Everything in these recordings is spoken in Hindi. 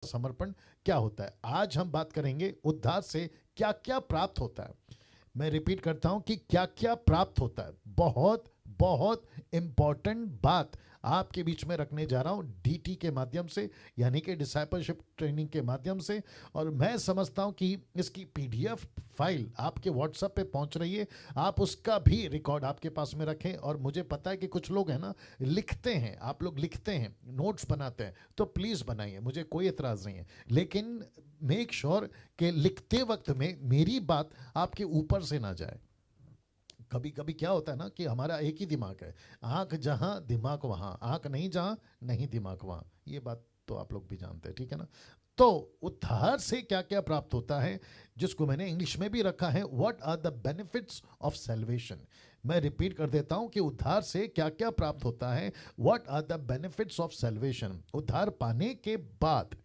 समर्पण क्या होता है। आज हम बात करेंगे उद्धार से क्या क्या प्राप्त होता है। मैं रिपीट करता हूं कि क्या क्या प्राप्त होता है। बहुत बहुत इंपॉर्टेंट बात आपके बीच में रखने जा रहा हूं डीटी के माध्यम से, यानी कि डिसाइपलशिप ट्रेनिंग के माध्यम से। और मैं समझता हूं कि इसकी पीडीएफ फाइल आपके व्हाट्सएप पे पहुंच रही है। आप उसका भी रिकॉर्ड आपके पास में रखें। और मुझे पता है कि कुछ लोग हैं ना, लिखते हैं, आप लोग लिखते हैं, नोट्स बनाते हैं, तो प्लीज़ बनाइए, मुझे कोई एतराज़ नहीं है। लेकिन मेक श्योर कि लिखते वक्त में मेरी बात आपके ऊपर से ना जाए। कभी कभी क्या होता है ना कि हमारा एक ही दिमाग है, आंख जहां दिमाग वहां, आंख नहीं जहां नहीं दिमाग वहां, ये बात तो आप लोग भी जानते हैं, ठीक है ना। तो उद्धार से क्या क्या प्राप्त होता है, जिसको मैंने इंग्लिश में भी रखा है, what are the benefits of salvation. मैं रिपीट कर देता हूं कि उद्धार से क्या क्या प्राप्त होता है, what are the benefits of salvation. उद्धार पाने के बाद,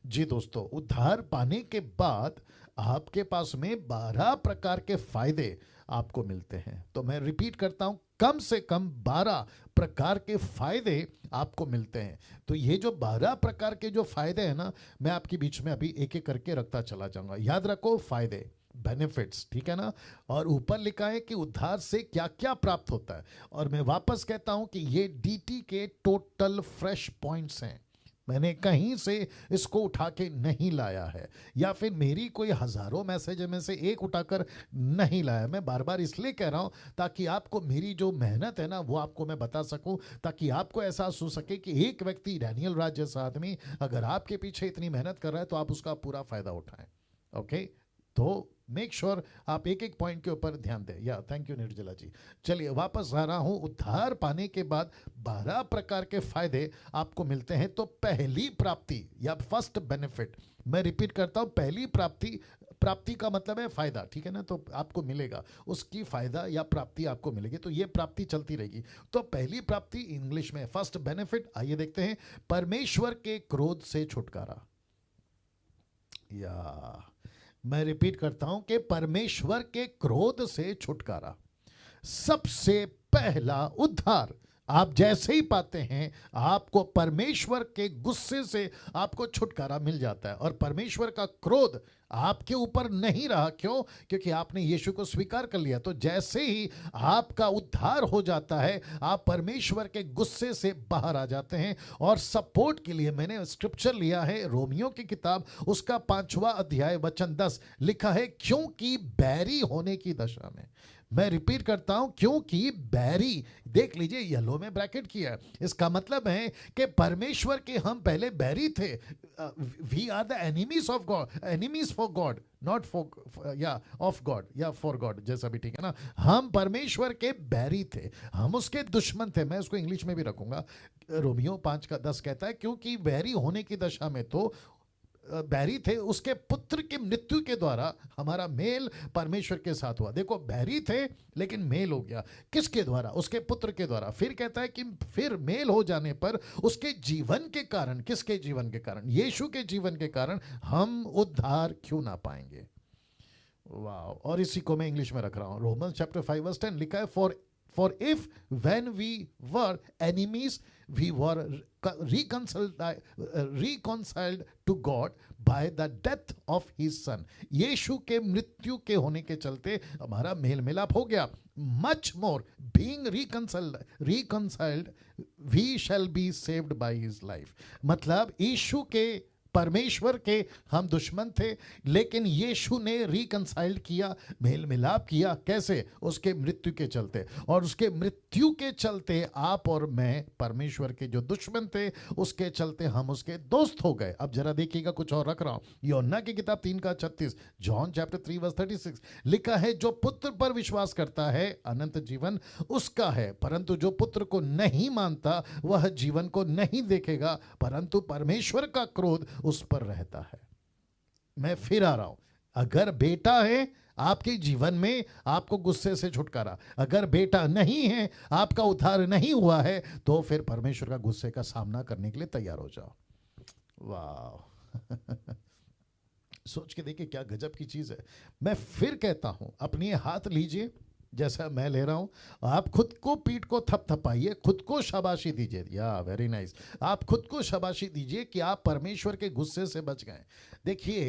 जी दोस्तों, उद्धार पाने के बाद आपके पास में 12 प्रकार के फायदे आपको मिलते हैं। तो मैं रिपीट करता हूं, कम से कम 12 प्रकार के फायदे आपको मिलते हैं। तो ये जो 12 प्रकार के जो फायदे हैं ना, मैं आपके बीच में अभी एक एक करके रखता चला जाऊंगा। याद रखो, फायदे, बेनिफिट्स, ठीक है ना। और ऊपर लिखा है कि उद्धार से क्या क्या प्राप्त होता है। और मैं वापस कहता हूं कि ये डीटी के टोटल फ्रेश पॉइंट्स हैं, मैंने कहीं से इसको उठा के नहीं लाया है, या फिर मेरी कोई हजारों मैसेज में से एक उठाकर नहीं लाया। मैं बार बार इसलिए कह रहा हूं ताकि आपको मेरी जो मेहनत है ना वो आपको मैं बता सकूं, ताकि आपको एहसास हो सके कि एक व्यक्ति, डैनियल राज जैसा आदमी, अगर आपके पीछे इतनी मेहनत कर रहा है तो आप उसका पूरा फायदा उठाएं। ओके, तो मेक श्योर आप एक एक पॉइंट के ऊपर ध्यान दें। या थैंक यू निर्जला जी। चलिए वापस आ रहा हूं, उद्धार पाने के बाद 12 प्रकार के फायदे आपको मिलते हैं। तो पहली प्राप्ति या फर्स्ट बेनिफिट, मैं रिपीट करता हूं, पहली प्राप्ति, प्राप्ति का मतलब है फायदा, ठीक है ना। तो आपको मिलेगा, उसकी फायदा या प्राप्ति आपको मिलेगी, तो ये प्राप्ति चलती रहेगी। तो पहली प्राप्ति इंग्लिश में फर्स्ट बेनिफिट, आइए देखते हैं, परमेश्वर के क्रोध से छुटकारा। या मैं रिपीट करता हूं कि परमेश्वर के क्रोध से छुटकारा। सबसे पहला उद्धार आप जैसे ही पाते हैं, आपको परमेश्वर के गुस्से से आपको छुटकारा मिल जाता है। और परमेश्वर का क्रोध आपके ऊपर नहीं रहा। क्यों? क्योंकि आपने यीशु को स्वीकार कर लिया। तो जैसे ही आपका उद्धार हो जाता है, आप परमेश्वर के गुस्से से बाहर आ जाते हैं। और सपोर्ट के लिए मैंने स्क्रिप्चर लिया है रोमियो की किताब, उसका 5वां अध्याय वचन 10, लिखा है, क्योंकि बैरी होने की दशा में। मैं रिपीट करता हूं, क्योंकि बैरी, देख लीजिए येलो में ब्रैकेट किया है। इसका मतलब है कि परमेश्वर के हम पहले बैरी थे। We are the enemies of God, enemies for God, not for या ऑफ गॉड या फॉर गॉड, जैसा भी, ठीक है ना। हम परमेश्वर के बैरी थे, हम उसके दुश्मन थे। मैं उसको इंग्लिश में भी रखूंगा। रोमियो 5:10 कहता है, क्योंकि बैरी होने की दशा में तो बैरी थे, उसके पुत्र की मृत्यु के द्वारा हमारा मेल परमेश्वर के साथ हुआ। देखो, बैरी थे लेकिन मेल हो गया, किसके द्वारा? उसके पुत्र के द्वारा। फिर कहता है कि फिर मेल हो जाने पर उसके जीवन के कारण, किसके जीवन के कारण? यीशु के जीवन के कारण हम उद्धार क्यों ना पाएंगे? वाह। और इसी को मैं इंग्लिश में रख रहा हूं, रोमन्स चैप्टर 5:10 लिखा है, for if when we were enemies we were reconciled to God by the death of his son। Yeshu के मृत्यु के होने के चलते हमारा मेल मिलाप हो गया। much more being reconciled we shall be saved by his life। मतलब यीशु के, परमेश्वर के हम दुश्मन थे, लेकिन यीशु ने रिकंसाइल्ड किया, मेल मिलाप किया। कैसे? उसके मृत्यु के चलते। और उसके मृत्यु के चलते आप और मैं परमेश्वर के जो दुश्मन थे, उसके चलते हम उसके दोस्त हो गए। अब जरा देखिएगा, कुछ और रख रहा हूं, यूहन्ना की किताब 3:36, जॉन चैप्टर 3:36 लिखा है, जो पुत्र पर विश्वास करता है अनंत जीवन उसका है, परंतु जो पुत्र को नहीं मानता वह जीवन को नहीं देखेगा, परंतु परमेश्वर का क्रोध उस पर रहता है। मैं फिर आ रहा हूं, अगर बेटा है आपके जीवन में, आपको गुस्से से छुटकारा। अगर बेटा नहीं है, आपका उद्धार नहीं हुआ है, तो फिर परमेश्वर का गुस्से का सामना करने के लिए तैयार हो जाओ। वाह। सोच के देखिए क्या गजब की चीज है। मैं फिर कहता हूं, अपने हाथ लीजिए, जैसा मैं ले रहा हूं, आप खुद को पीठ को थपथपाइए, खुद को शाबाशी दीजिए। या वेरी नाइस। आप खुद को शाबाशी दीजिए कि आप परमेश्वर के गुस्से से बच गए। देखिए,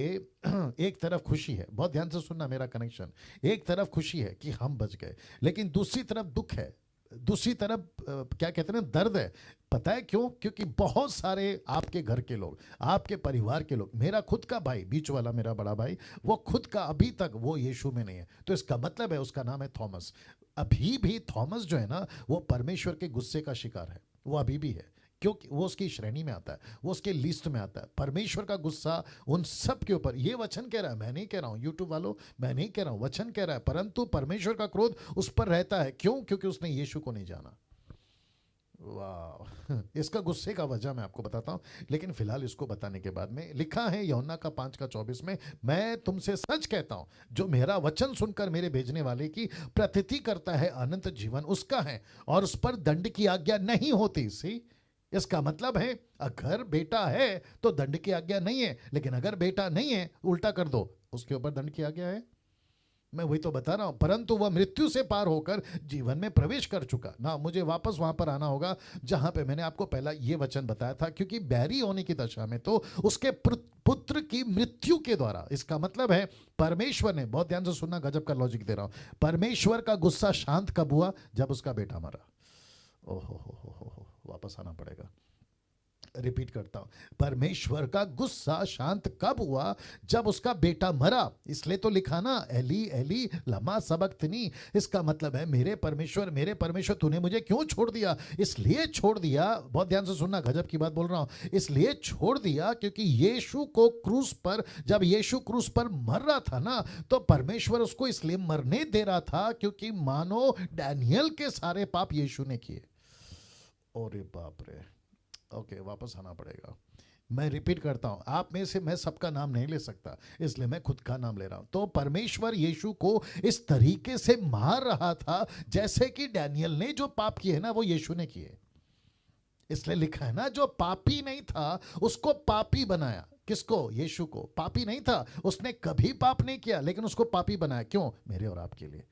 एक तरफ खुशी है, बहुत ध्यान से सुनना मेरा कनेक्शन, एक तरफ खुशी है कि हम बच गए, लेकिन दूसरी तरफ दुख है, दूसरी तरफ क्या कहते हैं, दर्द है। पता है क्यों? क्योंकि बहुत सारे आपके घर के लोग, आपके परिवार के लोग, मेरा खुद का भाई, बीच वाला मेरा बड़ा भाई, वो खुद का अभी तक वो यीशु में नहीं है। तो इसका मतलब है, उसका नाम है थॉमस। अभी भी थॉमस जो है ना, वो परमेश्वर के गुस्से का शिकार है, वो अभी भी है, क्योंकि वो उसकी श्रेणी में आता है, वो उसके लिस्ट में आता है। परमेश्वर का गुस्सा उन सब के ऊपर, ये वचन कह रहा है, मैं नहीं कह रहा हूं, यूट्यूब वालों, मैं नहीं कह रहा हूं, वचन कह रहा है। परंतु परमेश्वर का क्रोध उस पर रहता है। क्यों? क्योंकि उसने यीशु को नहीं जाना। वाह! इसका गुस्से का वजह मैं आपको बताता हूं, लेकिन फिलहाल इसको बताने के बाद में लिखा है यूहन्ना का 5:24 में, मैं तुमसे सच कहता हूं, जो मेरा वचन सुनकर मेरे भेजने वाले की प्रतीति करता है, अनंत जीवन उसका है, और उस पर दंड की आज्ञा नहीं होती। सी, इसका मतलब है, अगर बेटा है तो दंड की आज्ञा नहीं है, लेकिन अगर बेटा नहीं है, उल्टा कर दो, उसके ऊपर दंड की आज्ञा है। मैं वही तो बता रहा हूं। परंतु वह मृत्यु से पार होकर जीवन में प्रवेश कर चुका ना, मुझे वापस वहां पर आना होगा जहां पे मैंने आपको पहला ये वचन बताया था, क्योंकि बैरी होने की दशा में तो उसके पुत्र की मृत्यु के द्वारा, इसका मतलब है परमेश्वर ने, बहुत ध्यान से सुनना, गजब का लॉजिक दे रहा हूं, परमेश्वर का गुस्सा शांत कब हुआ? जब उसका बेटा मरा। ओहो हो, वापस आना पड़ेगा, रिपीट करता हूं, परमेश्वर का गुस्सा शांत कब हुआ? जब उसका बेटा मरा। इसलिए तो लिखा ना, एली एली लमा सबक्तनी। इसका मतलब है, मेरे परमेश्वर तूने मुझे क्यों छोड़ दिया? इसलिए छोड़ दिया, बहुत ध्यान से सुनना, गजब की बात बोल रहा हूं, इसलिए छोड़ दिया क्योंकि यीशु को क्रूस पर, जब यीशु क्रूस पर मर रहा था ना, तो परमेश्वर उसको इसलिए मरने दे रहा था क्योंकि मानो डैनियल के सारे पाप यीशु ने किए। अरे बाप रे, ओके, वापस आना पड़ेगा। मैं रिपीट करता हूं, आप में से मैं सबका नाम नहीं ले सकता, इसलिए मैं खुद का नाम ले रहा हूं। तो परमेश्वर यीशु को इस तरीके से मार रहा था जैसे कि डैनियल ने जो पाप किए ना, वो यीशु ने किए। इसलिए लिखा है ना, जो पापी नहीं था उसको पापी बनाया। किसको? यीशु को। पापी नहीं था, उसने कभी पाप नहीं किया, लेकिन उसको पापी बनाया। क्यों? मेरे और आपके लिए।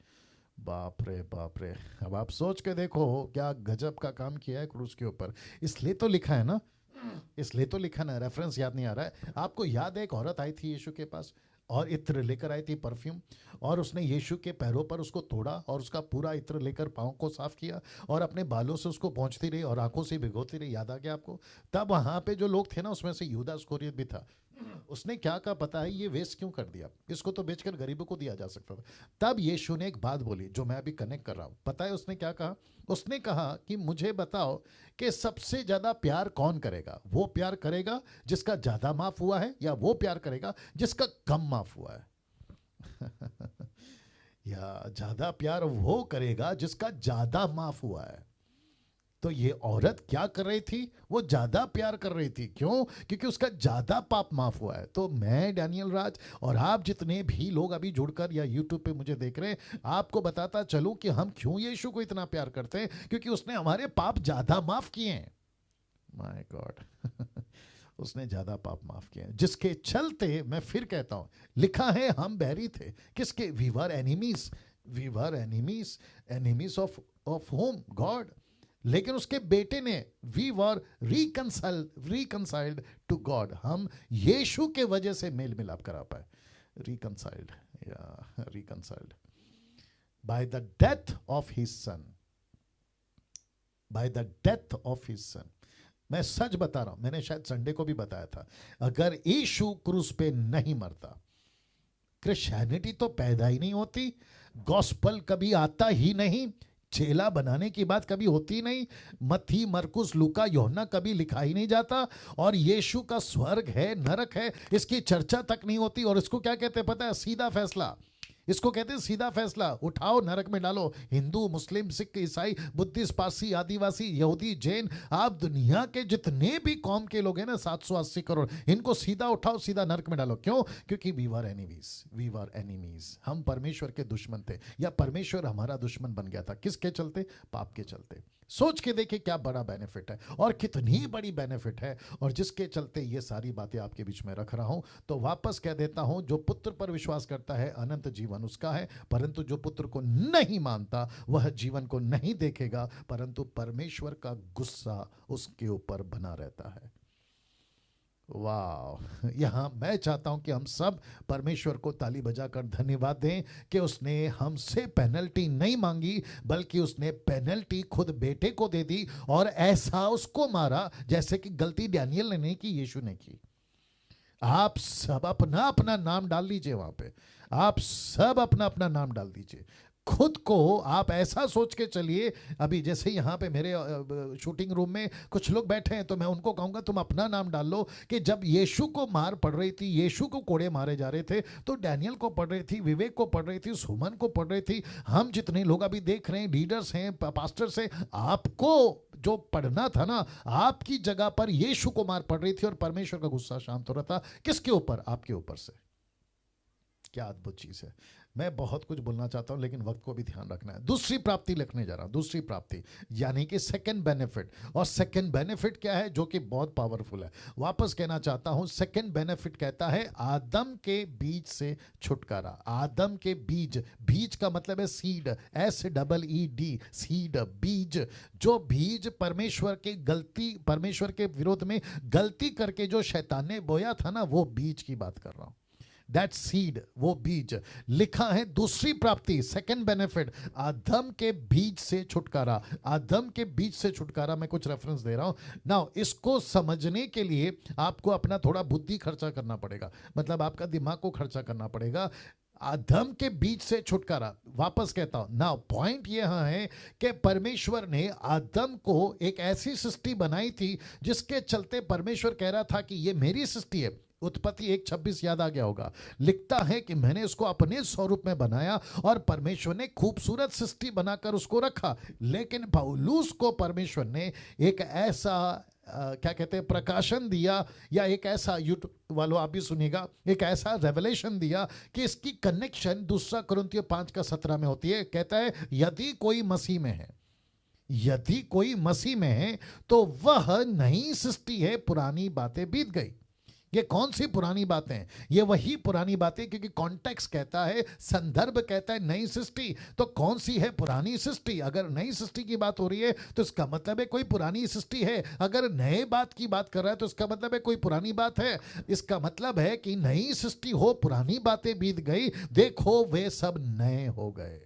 बाप रे बाप रे, अब आप सोच के देखो क्या गजब का काम किया है क्रूस के ऊपर। इसलिए तो लिखा है ना, इसलिए तो लिखा ना, रेफरेंस याद नहीं आ रहा है आपको? याद है, एक औरत आई थी यीशु के पास और इत्र लेकर आई थी, परफ्यूम, और उसने यीशु के पैरों पर उसको तोड़ा और उसका पूरा इत्र लेकर पाँव को साफ किया और अपने बालों से उसको पहुंचती रही और आंखों से भिगोती रही। याद आ गया आपको? तब वहां पे जो लोग थे ना, उसमें से यूदा इस्करियोत भी था। उसने क्या कहा पता है? ये वेस्ट क्यों कर दिया, इसको तो बेचकर गरीबों को दिया जा सकता था। तब यीशु ने एक बात बोली जो मैं अभी कनेक्ट कर रहा हूं। पता है उसने क्या कहा? उसने कहा कि मुझे बताओ कि सबसे ज्यादा प्यार कौन करेगा? वो प्यार करेगा जिसका ज्यादा माफ हुआ है, या वो प्यार करेगा जिसका कम माफ हुआ है? या ज्यादा प्यार वो करेगा जिसका ज्यादा माफ हुआ है। तो ये औरत क्या कर रही थी? वो ज्यादा प्यार कर रही थी। क्यों? क्योंकि उसका ज्यादा पाप माफ हुआ है। तो मैं डैनियल राज और आप जितने भी लोग अभी जुड़कर या यूट्यूब पे मुझे देख रहे हैं, आपको बताता चलूं कि हम क्यों यीशु को इतना प्यार करते हैं, क्योंकि उसने हमारे पाप ज्यादा माफ किए हैं। माय गॉड, उसने ज्यादा पाप माफ किए हैं, जिसके चलते मैं फिर कहता हूं, लिखा है हम बैरी थे। किसके? We were enemies, we were enemies, enemies of whom? God. लेकिन उसके बेटे ने, we were reconciled to God, हम यीशु के वजह से मेल मिलाप करा पाए। रिकंसाइल्ड, या reconciled by the death of his son, by the death of his son. मैं सच बता रहा हूं, मैंने शायद संडे को भी बताया था, अगर यीशु क्रूस पे नहीं मरता, क्रिश्चियनिटी तो पैदा ही नहीं होती, गॉस्पल कभी आता ही नहीं, चेला बनाने की बात कभी होती नहीं, मत्ती मरकुस लूका यूहन्ना कभी लिखा ही नहीं जाता, और यीशु का स्वर्ग है नरक है इसकी चर्चा तक नहीं होती। और इसको क्या कहते हैं पता है? सीधा फैसला। इसको कहते हैं सीधा फैसला, उठाओ नरक में डालो। हिंदू, मुस्लिम, सिख, ईसाई, बुद्धिस्ट, पारसी, आदिवासी, यहूदी, जैन, आप दुनिया के जितने भी कौम के लोग हैं ना, 780 करोड़, इनको सीधा उठाओ, सीधा नरक में डालो। क्यों? क्योंकि we were enemies, we were enemies. हम परमेश्वर के दुश्मन थे, या परमेश्वर हमारा दुश्मन बन गया था। किसके चलते? पाप के चलते। सोच के देखिए क्या बड़ा बेनिफिट है और कितनी बड़ी बेनिफिट है, और जिसके चलते ये सारी बातें आपके बीच में रख रहा हूं। तो वापस कह देता हूं, जो पुत्र पर विश्वास करता है अनंत जीवन उसका है, परंतु जो पुत्र को नहीं मानता वह जीवन को नहीं देखेगा, परंतु परमेश्वर का गुस्सा उसके ऊपर बना रहता है। वाह, यहाँ मैं चाहता हूं कि हम सब परमेश्वर को ताली बजाकर धन्यवाद दें कि उसने हमसे पेनल्टी नहीं मांगी, बल्कि उसने पेनल्टी खुद बेटे को दे दी, और ऐसा उसको मारा जैसे कि गलती डैनियल ने नहीं की, यीशु ने की। आप सब अपना अपना नाम डाल लीजिए वहां पे, आप सब अपना अपना नाम डाल दीजिए। खुद को आप ऐसा सोच के चलिए, अभी जैसे यहाँ पे मेरे शूटिंग रूम में कुछ लोग बैठे हैं, तो मैं उनको कहूँगा तुम अपना नाम डाल लो कि जब यीशु को मार पड़ रही थी, यीशु को कोड़े मारे जा रहे थे, तो डैनियल को पड़ रही थी, विवेक को पड़ रही थी, सुमन को पड़ रही थी, हम जितने लोग अभी देख रहे हैं, लीडर्स हैं, पास्टर्स हैं, आपको जो पढ़ना था ना, आपकी जगह पर यीशु को मार पड़ रही थी और परमेश्वर का गुस्सा शांत हो रहा था। किसके ऊपर? आपके ऊपर से। क्या अद्भुत चीज है। मैं बहुत कुछ बोलना चाहता हूं, लेकिन वक्त को भी ध्यान रखना है। दूसरी प्राप्ति लिखने जा रहा हूं, दूसरी प्राप्ति यानी कि सेकंड बेनिफिट। और सेकंड बेनिफिट क्या है, जो कि बहुत पावरफुल है। वापस कहना चाहता हूं, सेकंड बेनिफिट कहता है आदम के बीज से छुटकारा। आदम के बीज, बीज का मतलब है सीड, SEED, सीड, बीज। जो बीज परमेश्वर के विरोध में गलती करके जो शैतान ने बोया था ना, वो बीज की बात कर रहा हूं। दैट सीड, वो बीज। लिखा है दूसरी प्राप्ति, सेकंड बेनिफिट, आदम के बीज से छुटकारा। आदम के बीज से छुटकारा, मैं कुछ रेफरेंस दे रहा हूं। नाउ इसको समझने के लिए आपको अपना थोड़ा बुद्धि खर्चा करना पड़ेगा, मतलब आपका दिमाग को खर्चा करना पड़ेगा। आदम के बीच से छुटकारा, वापस कहता हूं ना, पॉइंट यह है कि परमेश्वर ने आदम को एक ऐसी सृष्टि बनाई थी जिसके चलते परमेश्वर कह रहा था कि ये मेरी सृष्टि है। उत्पत्ति 1:26 याद आ गया होगा, लिखता है कि मैंने उसको अपने स्वरूप में बनाया, और परमेश्वर ने खूबसूरत सृष्टि बनाकर उसको रखा। लेकिन पौलुस को परमेश्वर ने एक ऐसा क्या कहते हैं, प्रकाशन दिया, या एक ऐसा, यूट्यूब वालों आप भी सुनिएगा, एक ऐसा रेवलेशन दिया कि इसकी कनेक्शन 2 कुरिन्थियों 5:17 में होती है। कहता है यदि कोई मसीह में है, यदि कोई मसीह में है तो वह नई सृष्टि है, पुरानी बातें बीत गई। ये कौन सी पुरानी बातें? ये वही पुरानी बातें, क्योंकि कॉन्टेक्स्ट कहता है, संदर्भ कहता है नई सृष्टि। तो कौन सी है पुरानी सृष्टि? अगर नई सृष्टि की बात हो रही है तो इसका मतलब है कोई पुरानी सृष्टि है। अगर नए बात की बात कर रहा है तो इसका मतलब है कोई पुरानी बात है। इसका मतलब है कि नई सृष्टि हो, पुरानी बातें बीत गई, देखो वे सब नए हो गए।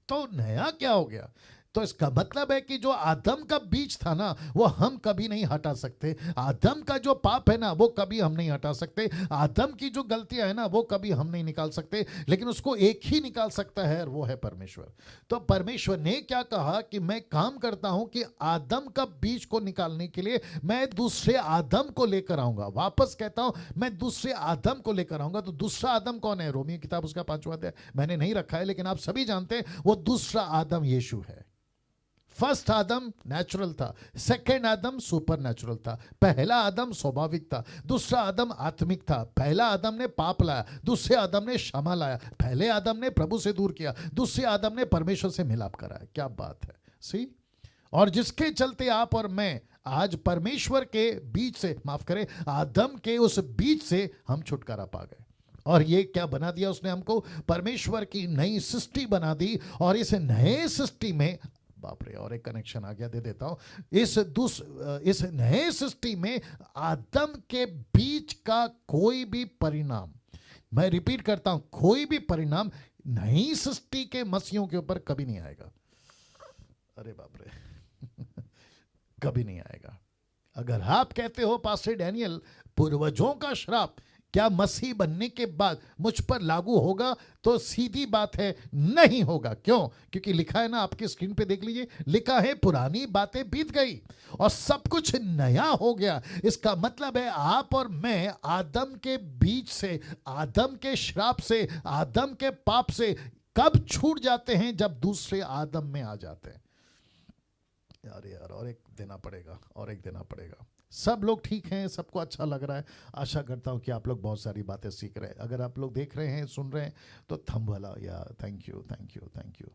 तो नया क्या हो गया? तो इसका मतलब है कि जो आदम का बीज था ना, वो हम कभी नहीं हटा सकते। आदम का जो पाप है ना, वो कभी हम नहीं हटा सकते। आदम की जो गलतियां है ना, वो कभी हम नहीं निकाल सकते। लेकिन उसको एक ही निकाल सकता है, और वो है परमेश्वर। तो परमेश्वर ने क्या कहा कि मैं काम करता हूं कि आदम का बीज को निकालने के लिए मैं दूसरे आदम को लेकर आऊंगा। वापस कहता हूं, मैं दूसरे आदम को लेकर आऊंगा। तो दूसरा आदम कौन है? रोमियो किताब उसका 5वां अध्याय, मैंने नहीं रखा है, लेकिन आप सभी जानते हैं वो दूसरा आदम यीशु है। फर्स्ट आदम नेचुरल था, सेकेंड आदम सुपर नेचुरल था। पहला आदम स्वाभाविक था, दूसरा आदम आत्मिक था। पहला आदम ने पाप लाया, दूसरे आदम ने क्षमा लाया। पहले आदम ने प्रभु से दूर किया, दूसरे आदम ने परमेश्वर से मिलाप कराया। क्या बात है, सी। और जिसके चलते आप और मैं आज परमेश्वर के बीच से, माफ करें, आदम के उस बीच से हम छुटकारा पा गए। और ये क्या बना दिया उसने हमको? परमेश्वर की नई सृष्टि बना दी। और इस नए सृष्टि में, बाप रे, और एक कनेक्शन आ गया, दे देता हूं। इस नए सृष्टि में आदम के बीच का कोई भी परिणाम, मैं रिपीट करता हूं, कोई भी परिणाम नई सृष्टि के मसीहों के ऊपर कभी नहीं आएगा। अरे बाप रे कभी नहीं आएगा। अगर आप कहते हो पास्टर डैनियल, पूर्वजों का श्राप क्या मसीह बनने के बाद मुझ पर लागू होगा? तो सीधी बात है, नहीं होगा। क्यों? क्योंकि लिखा है ना, आपकी स्क्रीन पे देख लीजिए, लिखा है पुरानी बातें बीत गई और सब कुछ नया हो गया। इसका मतलब है आप और मैं आदम के बीच से, आदम के श्राप से, आदम के पाप से कब छूट जाते हैं? जब दूसरे आदम में आ जाते हैं। यार और एक देना पड़ेगा, और एक देना पड़ेगा। सब लोग ठीक हैं, सबको अच्छा लग रहा है। आशा करता हूं कि आप लोग बहुत सारी बातें सीख रहे हैं। अगर आप लोग देख रहे हैं, सुन रहे हैं, तो थंब वाला, या thank you, thank you, thank you,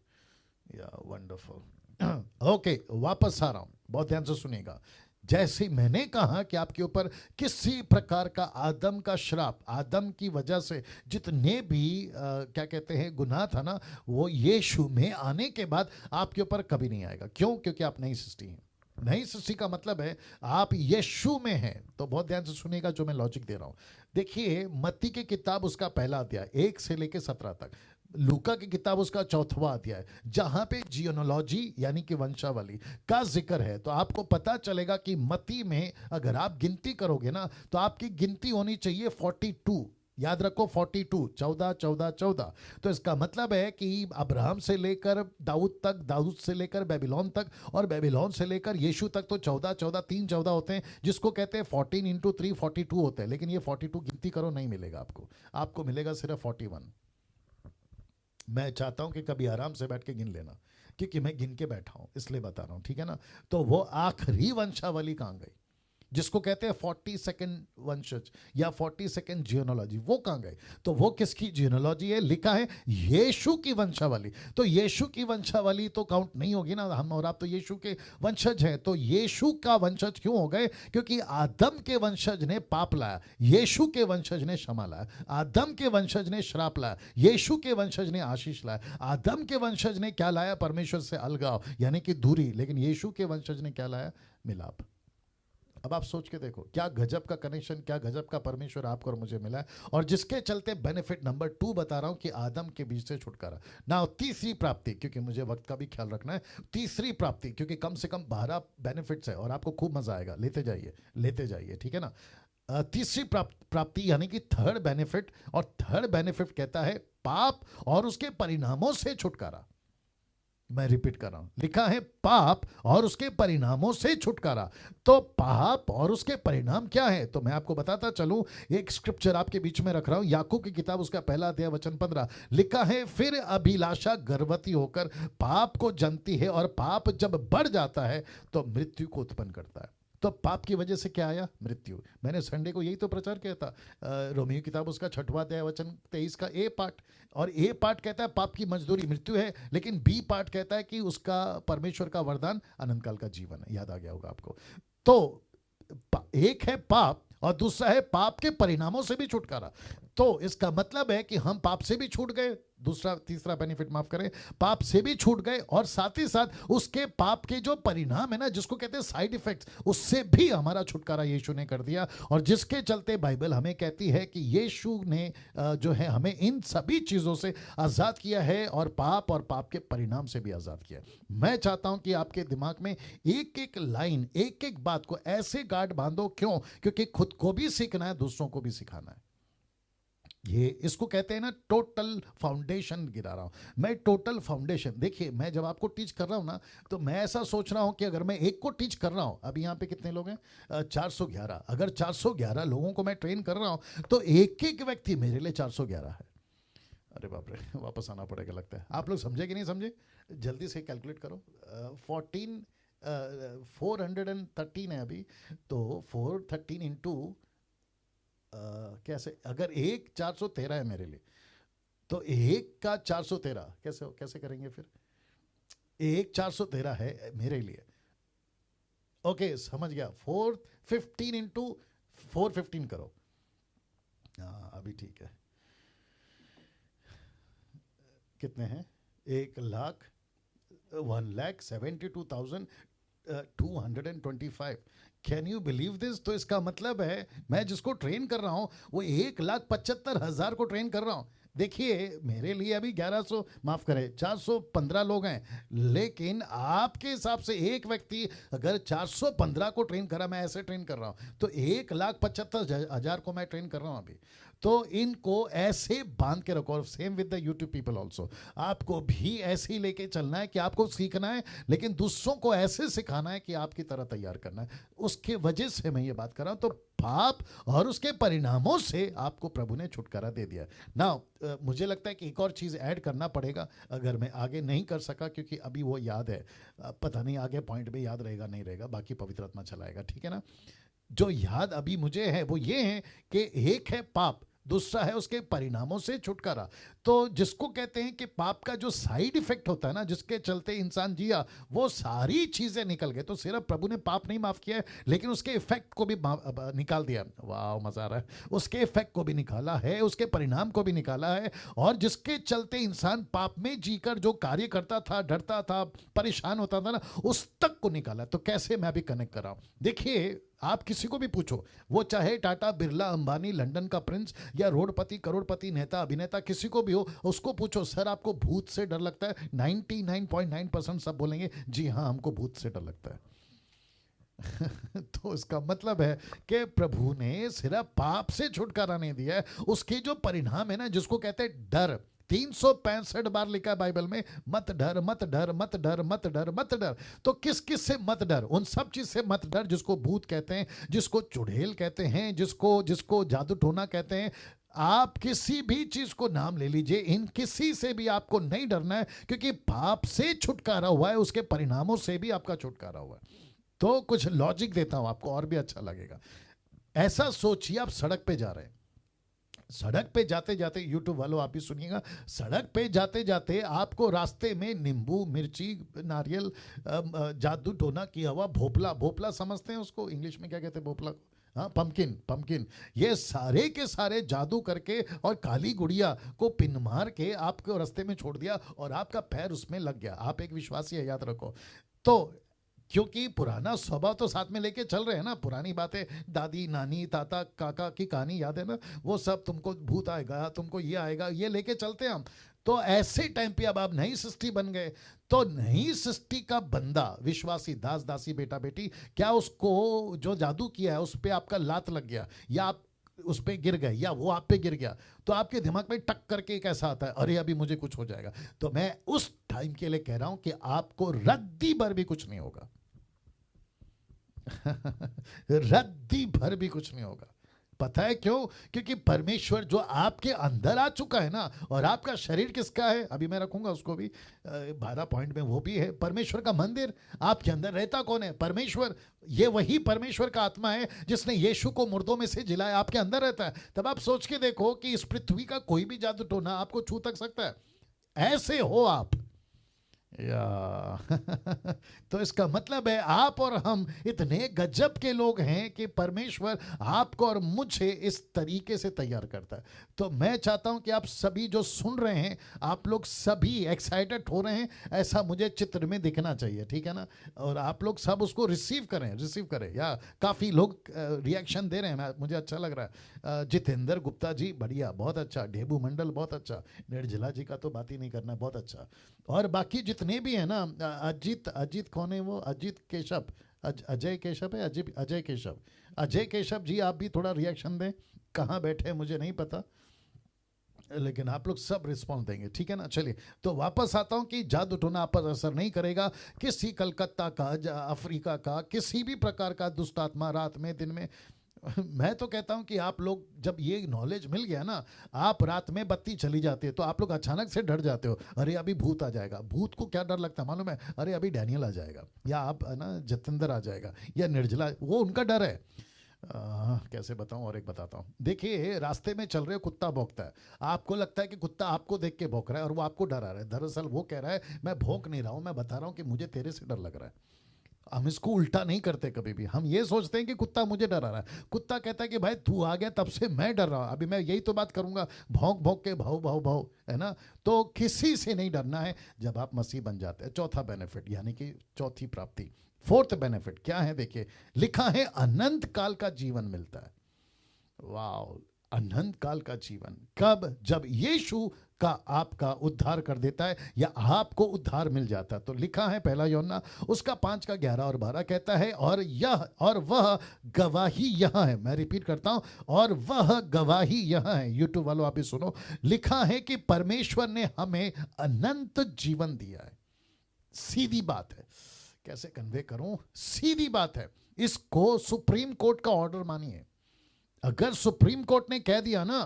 या वंडरफुल। ओके, वापस आ रहा हूं, बहुत ध्यान से सुनिएगा। जैसे मैंने कहा कि आपके ऊपर किसी प्रकार का आदम का श्राप, आदम की वजह से जितने भी क्या कहते हैं गुनाह था ना, वो यीशु में आने के बाद आपके ऊपर कभी नहीं आएगा। क्यों? क्योंकि आप नई सृष्टि हैं। नई सृष्टि का मतलब है आप यीशु में हैं। तो बहुत ध्यान से सुनिएगा जो मैं लॉजिक दे रहा हूं। देखिए, मत्ती की किताब उसका पहला अध्याय 1 से लेकर 17 तक, लूका की किताब उसका चौथवा अध्याय, जहां पे जियोनोलॉजी यानी कि वंशावली का जिक्र है, तो आपको पता चलेगा कि मत्ती में अगर आप गिनती करोगे ना, तो आपकी गिनती होनी चाहिए 42। याद रखो 42, 14 14 14। तो इसका मतलब है कि अब्राहम से लेकर दाऊद तक, दाऊद से लेकर बेबीलोन तक, और बेबीलोन से लेकर यीशु तक, तो 14 14 3 14 होते हैं, जिसको कहते हैं 14 इंटू 3 42 होते हैं। लेकिन ये 42 गिनती करो नहीं मिलेगा आपको, आपको मिलेगा सिर्फ 41। मैं चाहता हूं कि कभी आराम से बैठ के गिन लेना, क्योंकि मैं गिन के बैठा हूं इसलिए बता रहा हूं, ठीक है ना। तो वो आखिरी वंशावली कहां गई, जिसको कहते हैं 42nd वंशज या 42nd जियोनोलॉजी, वो कहां गए? तो वो किसकी जियोनोलॉजी है? लिखा है यीशु की वंशावली। तो यीशु की वंशावली तो काउंट नहीं होगी ना, हम और आप तो यीशु के वंशज हैं। तो यीशु का वंशज क्यों हो गए? क्योंकि आदम के वंशज ने पाप लाया, यीशु के वंशज ने क्षमा लाया। आदम के वंशज ने श्राप लाया, यीशु के वंशज ने आशीष लाया। आदम के वंशज ने क्या लाया? परमेश्वर से अलगाव यानी कि दूरी। लेकिन यीशु के वंशज ने क्या लाया? मिलाप। अब आप सोच के देखो, क्या गजब का कनेक्शन, क्या गजब का परमेश्वर आपको और मुझे मिला है। और जिसके चलते बेनिफिट नंबर 2 बता रहा हूं कि आदम के बीच से छुटकारा। ना तीसरी प्राप्ति, क्योंकि मुझे वक्त का भी ख्याल रखना है, तीसरी प्राप्ति, क्योंकि कम से कम 12 बेनिफिट्स है और आपको खूब मजा आएगा। लेते जाइए, ठीक है ना। तीसरी प्राप्ति यानी कि थर्ड बेनिफिट, और थर्ड बेनिफिट कहता है पाप और उसके परिणामों से छुटकारा। मैं रिपीट कर रहा हूं, लिखा है पाप और उसके परिणामों से छुटकारा। तो पाप और उसके परिणाम क्या है? तो मैं आपको बताता चलूं, एक स्क्रिप्चर आपके बीच में रख रहा हूं, याकूब की किताब उसका पहला अध्याय वचन 15, लिखा है फिर अभिलाषा गर्भवती होकर पाप को जनती है, और पाप जब बढ़ जाता है तो मृत्यु को उत्पन्न करता है। तो पाप की वजह से क्या आया? मृत्यु। मैंने संडे को यही तो प्रचार किया था। रोमियो किताब उसका 6वां अध्याय वचन 23 का ए पार्ट, और ए पार्ट कहता है पाप की मजदूरी मृत्यु है, लेकिन बी पार्ट कहता है कि उसका परमेश्वर का वरदान अनंत काल का जीवन है। याद आ गया होगा आपको। तो एक है पाप और दूसरा है पाप के परिणामों से भी छुटकारा। तो इसका मतलब है कि हम पाप से भी छूट गए, तीसरा बेनिफिट माफ करें, पाप से भी छूट गए, और साथ ही साथ उसके पाप के जो परिणाम है ना, जिसको कहते हैं साइड इफेक्ट्स, उससे भी हमारा छुटकारा यीशु ने कर दिया। और जिसके चलते बाइबल हमें कहती है कि यीशु ने जो है हमें इन सभी चीजों से आजाद किया है, और पाप के परिणाम से भी आजाद किया है। मैं चाहता हूं कि आपके दिमाग में एक एक लाइन, एक एक बात को ऐसे गार्ड बांधो। क्यों? क्योंकि खुद को भी सीखना है, दूसरों को भी सिखाना है। ये इसको कहते हैं ना टोटल फाउंडेशन गिरा रहा हूं मैं, टोटल फाउंडेशन। देखिए, मैं जब आपको टीच कर रहा हूं ना, तो मैं ऐसा सोच रहा हूं कि अगर मैं एक को टीच कर रहा हूं, अभी यहां पे कितने लोग हैं? 411। अगर 411 लोगों को मैं ट्रेन कर रहा हूं, तो एक एक व्यक्ति मेरे लिए 411 है। अरे बाप रे, वापस आना पड़ेगा लगता है। आप लोग समझे कि नहीं समझे? जल्दी से कैलकुलेट करो। 413 है अभी, तो 413 इंटू कैसे, अगर एक 413 है मेरे लिए, तो एक का 413 कैसे करेंगे फिर? एक 413 है मेरे लिए। ओके, समझ गया। 415 इंटू 415 करो। हाँ, अभी ठीक है। कितने हैं? 1,72,225। Can you believe this? तो इसका मतलब है मैं जिसको ट्रेन कर रहा हूं, वो 1,75,000 को ट्रेन कर रहा हूं। देखिए, मेरे लिए अभी 1100, माफ करें, 415 लोग हैं, लेकिन आपके हिसाब से एक व्यक्ति अगर 415 को ट्रेन करा, मैं ऐसे ट्रेन कर रहा हूं, तो 1,75,000 को मैं ट्रेन कर रहा हूं अभी। तो इनको ऐसे बांध के रखो। Same with the YouTube people also, आपको भी ऐसे ही लेके चलना है कि आपको सीखना है, लेकिन दूसरों को ऐसे सिखाना है कि आपकी तरह तैयार करना है। उसके वजह से मैं ये बात कर रहा हूं। तो पाप और उसके परिणामों से आपको प्रभु ने छुटकारा दे दिया। ना मुझे लगता है कि एक और चीज ऐड करना पड़ेगा, अगर मैं आगे नहीं कर सका, क्योंकि अभी वो याद है, पता नहीं आगे पॉइंट में याद रहेगा नहीं रहेगा, बाकी पवित्र आत्मा चलाएगा, ठीक है ना। जो याद अभी मुझे है वो ये है कि एक है पाप, दूसरा है उसके परिणामों से छुटकारा। तो जिसको कहते हैं कि पाप का जो साइड इफेक्ट होता है ना, जिसके चलते इंसान जिया, वो सारी चीजें निकल गए। तो सिर्फ प्रभु ने पाप नहीं माफ किया है, लेकिन उसके इफेक्ट को भी निकाल दिया। वाह, मजा आ रहा है। उसके इफेक्ट को भी निकाला है, उसके परिणाम को भी निकाला है, और जिसके चलते इंसान पाप में जीकर जो कार्य करता था, डरता था, परेशान होता था ना, उस तक को निकाला। तो कैसे मैं भी कनेक्ट कर रहा हूं, देखिए आप किसी को भी पूछो, वो चाहे टाटा, बिरला, अंबानी, लंदन का प्रिंस, या रोडपति, करोड़पति, नेता, अभिनेता, किसी को भी हो, उसको पूछो सर आपको भूत से डर लगता है, 99.9% सब बोलेंगे जी हाँ हमको भूत से डर लगता है। तो इसका मतलब है कि प्रभु ने सिर्फ पाप से छुटकारा नहीं दिया है, उसके जो परिणाम है ना, जिसको कहते हैं डर, 365 बार लिखा है बाइबल में, मत डर, मत डर, मत डर, मत डर, मत डर। तो किस किस से मत डर? उन सब चीज से मत डर जिसको भूत कहते हैं, जिसको चुड़ैल कहते हैं, जिसको जिसको जादू टोना कहते हैं। आप किसी भी चीज को नाम ले लीजिए, इन किसी से भी आपको नहीं डरना है, क्योंकि पाप से छुटकारा हुआ है, उसके परिणामों से भी आपका छुटकारा हुआ है। तो कुछ लॉजिक देता हूं आपको, और भी अच्छा लगेगा। ऐसा सोचिए आप सड़क पे जा रहे हैं, सड़क पे जाते जाते, यूट्यूब वालों आप भी सुनिएगा, सड़क पे जाते जाते आपको रास्ते में नींबू, मिर्ची, नारियल, जादू टोना किया हुआ, भोपला, भोपला समझते हैं उसको, इंग्लिश में क्या कहते हैं भोपला को? हाँ, पंपकिन, पंपकिन, ये सारे के सारे जादू करके और काली गुड़िया को पिन मार के आपको रास्ते में छोड़ दिया, और आपका पैर उसमें लग गया। आप एक विश्वासी है, याद रखो। तो क्योंकि पुराना स्वभाव तो साथ में लेके चल रहे हैं ना, पुरानी बातें, दादी, नानी, ताता, काका की कहानी याद है ना, वो सब, तुमको भूत आएगा, तुमको ये आएगा, ये लेके चलते हैं हम। तो ऐसे टाइम पे अब आप नई सृष्टि बन गए, तो नई सृष्टि का बंदा, विश्वासी, दास, दासी, बेटा, बेटी, क्या उसको जो जादू किया है उस पर आपका लात लग गया, या आप उस पर गिर गए, या वो आप पे गिर गया, तो आपके दिमाग में टक करके एक ऐसा आता है, अरे अभी मुझे कुछ हो जाएगा। तो मैं उस टाइम के लिए कह रहा हूं कि आपको रद्दी भर भी कुछ नहीं होगा। रद्दी भर भी कुछ नहीं होगा। पता है क्यों? क्योंकि परमेश्वर जो आपके अंदर आ चुका है ना, और आपका शरीर किसका है, अभी मैं रखूंगा उसको भी 12 पॉइंट में, वो भी है परमेश्वर का मंदिर। आपके अंदर रहता कौन है? परमेश्वर। ये वही परमेश्वर का आत्मा है जिसने यीशु को मुर्दों में से जिलाया, आपके अंदर रहता है। तब आप सोच के देखो कि इस पृथ्वी का कोई भी जादू टोना आपको छू तक सकता है? ऐसे हो आप, या तो इसका मतलब है आप और हम इतने गजब के लोग हैं कि परमेश्वर आपको और मुझे इस तरीके से तैयार करता है। तो मैं चाहता हूं कि आप सभी जो सुन रहे हैं, आप लोग सभी एक्साइटेड हो रहे हैं, ऐसा मुझे चित्र में दिखना चाहिए, ठीक है ना? और आप लोग सब उसको रिसीव करें, रिसीव करें। या काफ़ी लोग रिएक्शन दे रहे हैं, मुझे अच्छा लग रहा है। जितेंद्र गुप्ता जी बढ़िया, बहुत अच्छा। ढेबू मंडल बहुत अच्छा। निर्जला जी का तो बात ही नहीं करना, बहुत अच्छा। और बाकी जितने भी है ना, अजीत, अजीत कौन है वो? अजीत केशव, अजय केशव है, अजय केशव, अजय केशव जी, आप भी थोड़ा रिएक्शन दें। कहाँ बैठे हैं मुझे नहीं पता, लेकिन आप लोग सब रिस्पॉन्स देंगे, ठीक है ना? चलिए, तो वापस आता हूं कि जादू टोना आप पर असर नहीं करेगा। किसी कलकत्ता का, अफ्रीका का, किसी भी प्रकार का दुष्ट आत्मा रात में, दिन में, मैं तो कहता हूं कि आप लोग जब ये नॉलेज मिल गया ना, आप रात में बत्ती चली जाती है तो आप लोग अचानक से डर जाते हो, अरे अभी भूत आ जाएगा। भूत को क्या डर लगता है मालूम है? अरे अभी डैनियल आ जाएगा, या आप है ना जितेंद्र आ जाएगा, या निर्जला, वो उनका डर है। कैसे बताऊं? और एक बताता हूं। देखिए, रास्ते में चल रहे हो, कुत्ता भौंकता है, आपको लगता है कि कुत्ता आपको देख के भौंक रहा है, और वो आपको डरा रहा है। दरअसल वो कह रहा है मैं भौंक नहीं रहा हूं, मैं बता रहा हूं कि मुझे तेरे से डर लग रहा है। हम इसको उल्टा नहीं करते कभी भी। हम ये सोचते हैं कि कुत्ता मुझे डरा रहा है, कुत्ता कहता है कि भाई तू आ गया तब से मैं डर रहा हूं, अभी मैं यही तो बात करूंगा, भौंक भौंक के भाव भाव भाव, है ना? तो किसी से नहीं डरना है जब आप मसीह बन जाते हैं। चौथा बेनिफिट, यानी कि चौथी प्राप्ति, फोर्थ बेनिफिट क्या है? देखिए, लिखा है अनंत काल का जीवन मिलता है। वाह, अनंत काल का जीवन कब? जब यीशु का आपका उद्धार कर देता है, या आपको उद्धार मिल जाता है। तो लिखा है पहला यूहन्ना उसका 5 का 11 और 12 कहता है, और वह गवाही यहां है। मैं रिपीट करता हूं, और वह गवाही यहां है। यूट्यूब वालों आप भी सुनो, लिखा है कि परमेश्वर ने हमें अनंत जीवन दिया है। सीधी बात है, कैसे कन्वे करूं? सीधी बात है, इसको सुप्रीम कोर्ट का ऑर्डर मानिए। अगर सुप्रीम कोर्ट ने कह दिया ना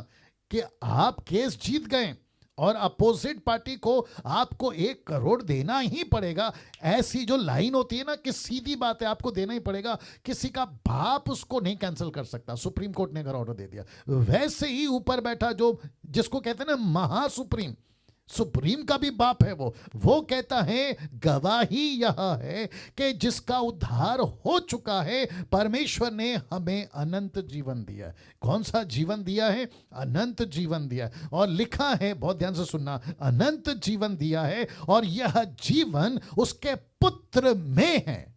कि आप केस जीत गए और अपोजिट पार्टी को आपको 1 करोड़ देना ही पड़ेगा। ऐसी जो लाइन होती है ना कि सीधी बात है, आपको देना ही पड़ेगा। किसी का बाप उसको नहीं कैंसिल कर सकता। सुप्रीम कोर्ट ने अगर ऑर्डर दे दिया, वैसे ही ऊपर बैठा जो जिसको कहते हैं ना महासुप्रीम, सुप्रीम का भी बाप है वो कहता है गवाही यह है कि जिसका उद्धार हो चुका है, परमेश्वर ने हमें अनंत जीवन दिया है। कौन सा जीवन दिया है? अनंत जीवन दिया है। और लिखा है, बहुत ध्यान से सुनना, अनंत जीवन दिया है और यह जीवन उसके पुत्र में है।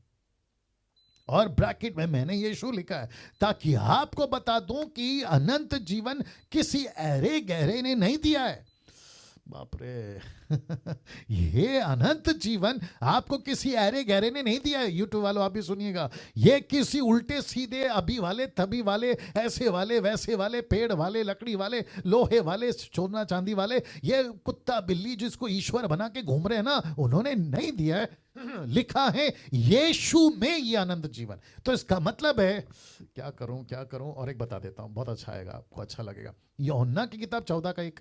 और ब्रैकेट में मैंने यीशु लिखा है ताकि आपको बता दूं कि अनंत जीवन किसी अरे गहरे ने नहीं दिया है। बाप रे ये अनंत जीवन आपको किसी अरे गहरे ने नहीं दिया है। यूट्यूब वालों आप भी सुनिएगा, ये किसी उल्टे सीधे अभी वाले तभी वाले ऐसे वाले वैसे वाले पेड़ वाले लकड़ी वाले लोहे वाले सोना चांदी वाले ये कुत्ता बिल्ली जिसको ईश्वर बना के घूम रहे हैं ना, उन्होंने नहीं दिया है। लिखा है यीशु में ये अनंत जीवन। तो इसका मतलब है, क्या करूं और एक बता देता हूं, बहुत अच्छा आएगा, आपको अच्छा लगेगा। यूहन्ना की किताब 14 का 1,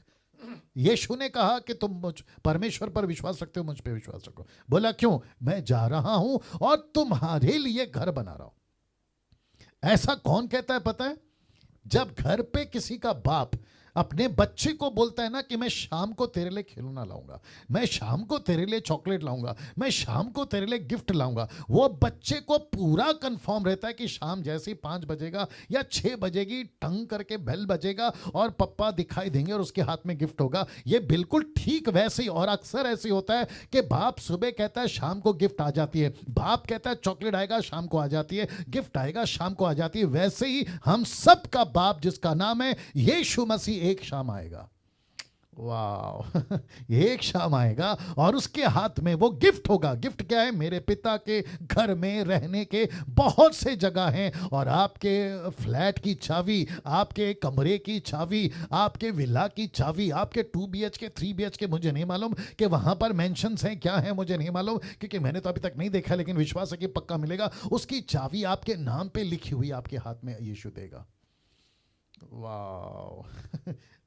यीशु ने कहा कि तुम मुझ परमेश्वर पर विश्वास रखते हो, मुझ पे विश्वास रखो। बोला क्यों? मैं जा रहा हूं और तुम्हारे लिए घर बना रहा हूं। ऐसा कौन कहता है पता है? जब घर पे किसी का बाप अपने बच्चे को बोलता है ना कि मैं शाम को तेरे लिए खिलौना लाऊंगा, मैं शाम को तेरे लिए चॉकलेट लाऊंगा, मैं शाम को तेरे लिए गिफ्ट लाऊंगा, वो बच्चे को पूरा कंफर्म रहता है कि शाम जैसे 5 बजेगा या 6 बजेगी, टंग करके बेल बजेगा और पप्पा दिखाई देंगे और उसके हाथ में गिफ्ट होगा। ये बिल्कुल ठीक वैसे ही, और अक्सर ऐसे होता है कि बाप सुबह कहता है शाम को गिफ्ट आ जाती है, बाप कहता है चॉकलेट आएगा शाम को आ जाती है, गिफ्ट आएगा शाम को आ जाती है। वैसे ही हम सब का बाप जिसका नाम है यीशु मसीह एक शाम आएगा, वाह एक शाम आएगा और उसके हाथ में वो गिफ्ट होगा। गिफ्ट क्या है? मेरे पिता के घर में रहने के बहुत से जगह हैं और आपके फ्लैट की चाबी, आपके कमरे की चाबी, आपके विला की चाबी, आपके 2 BHK 3 BHK मुझे नहीं मालूम कि वहां पर मेंशंस हैं क्या है, मुझे नहीं मालूम क्योंकि मैंने तो अभी तक नहीं देखा, लेकिन विश्वास है कि पक्का मिलेगा। उसकी चाबी आपके नाम पे लिखी हुई आपके हाथ में यीशु देगा। वाह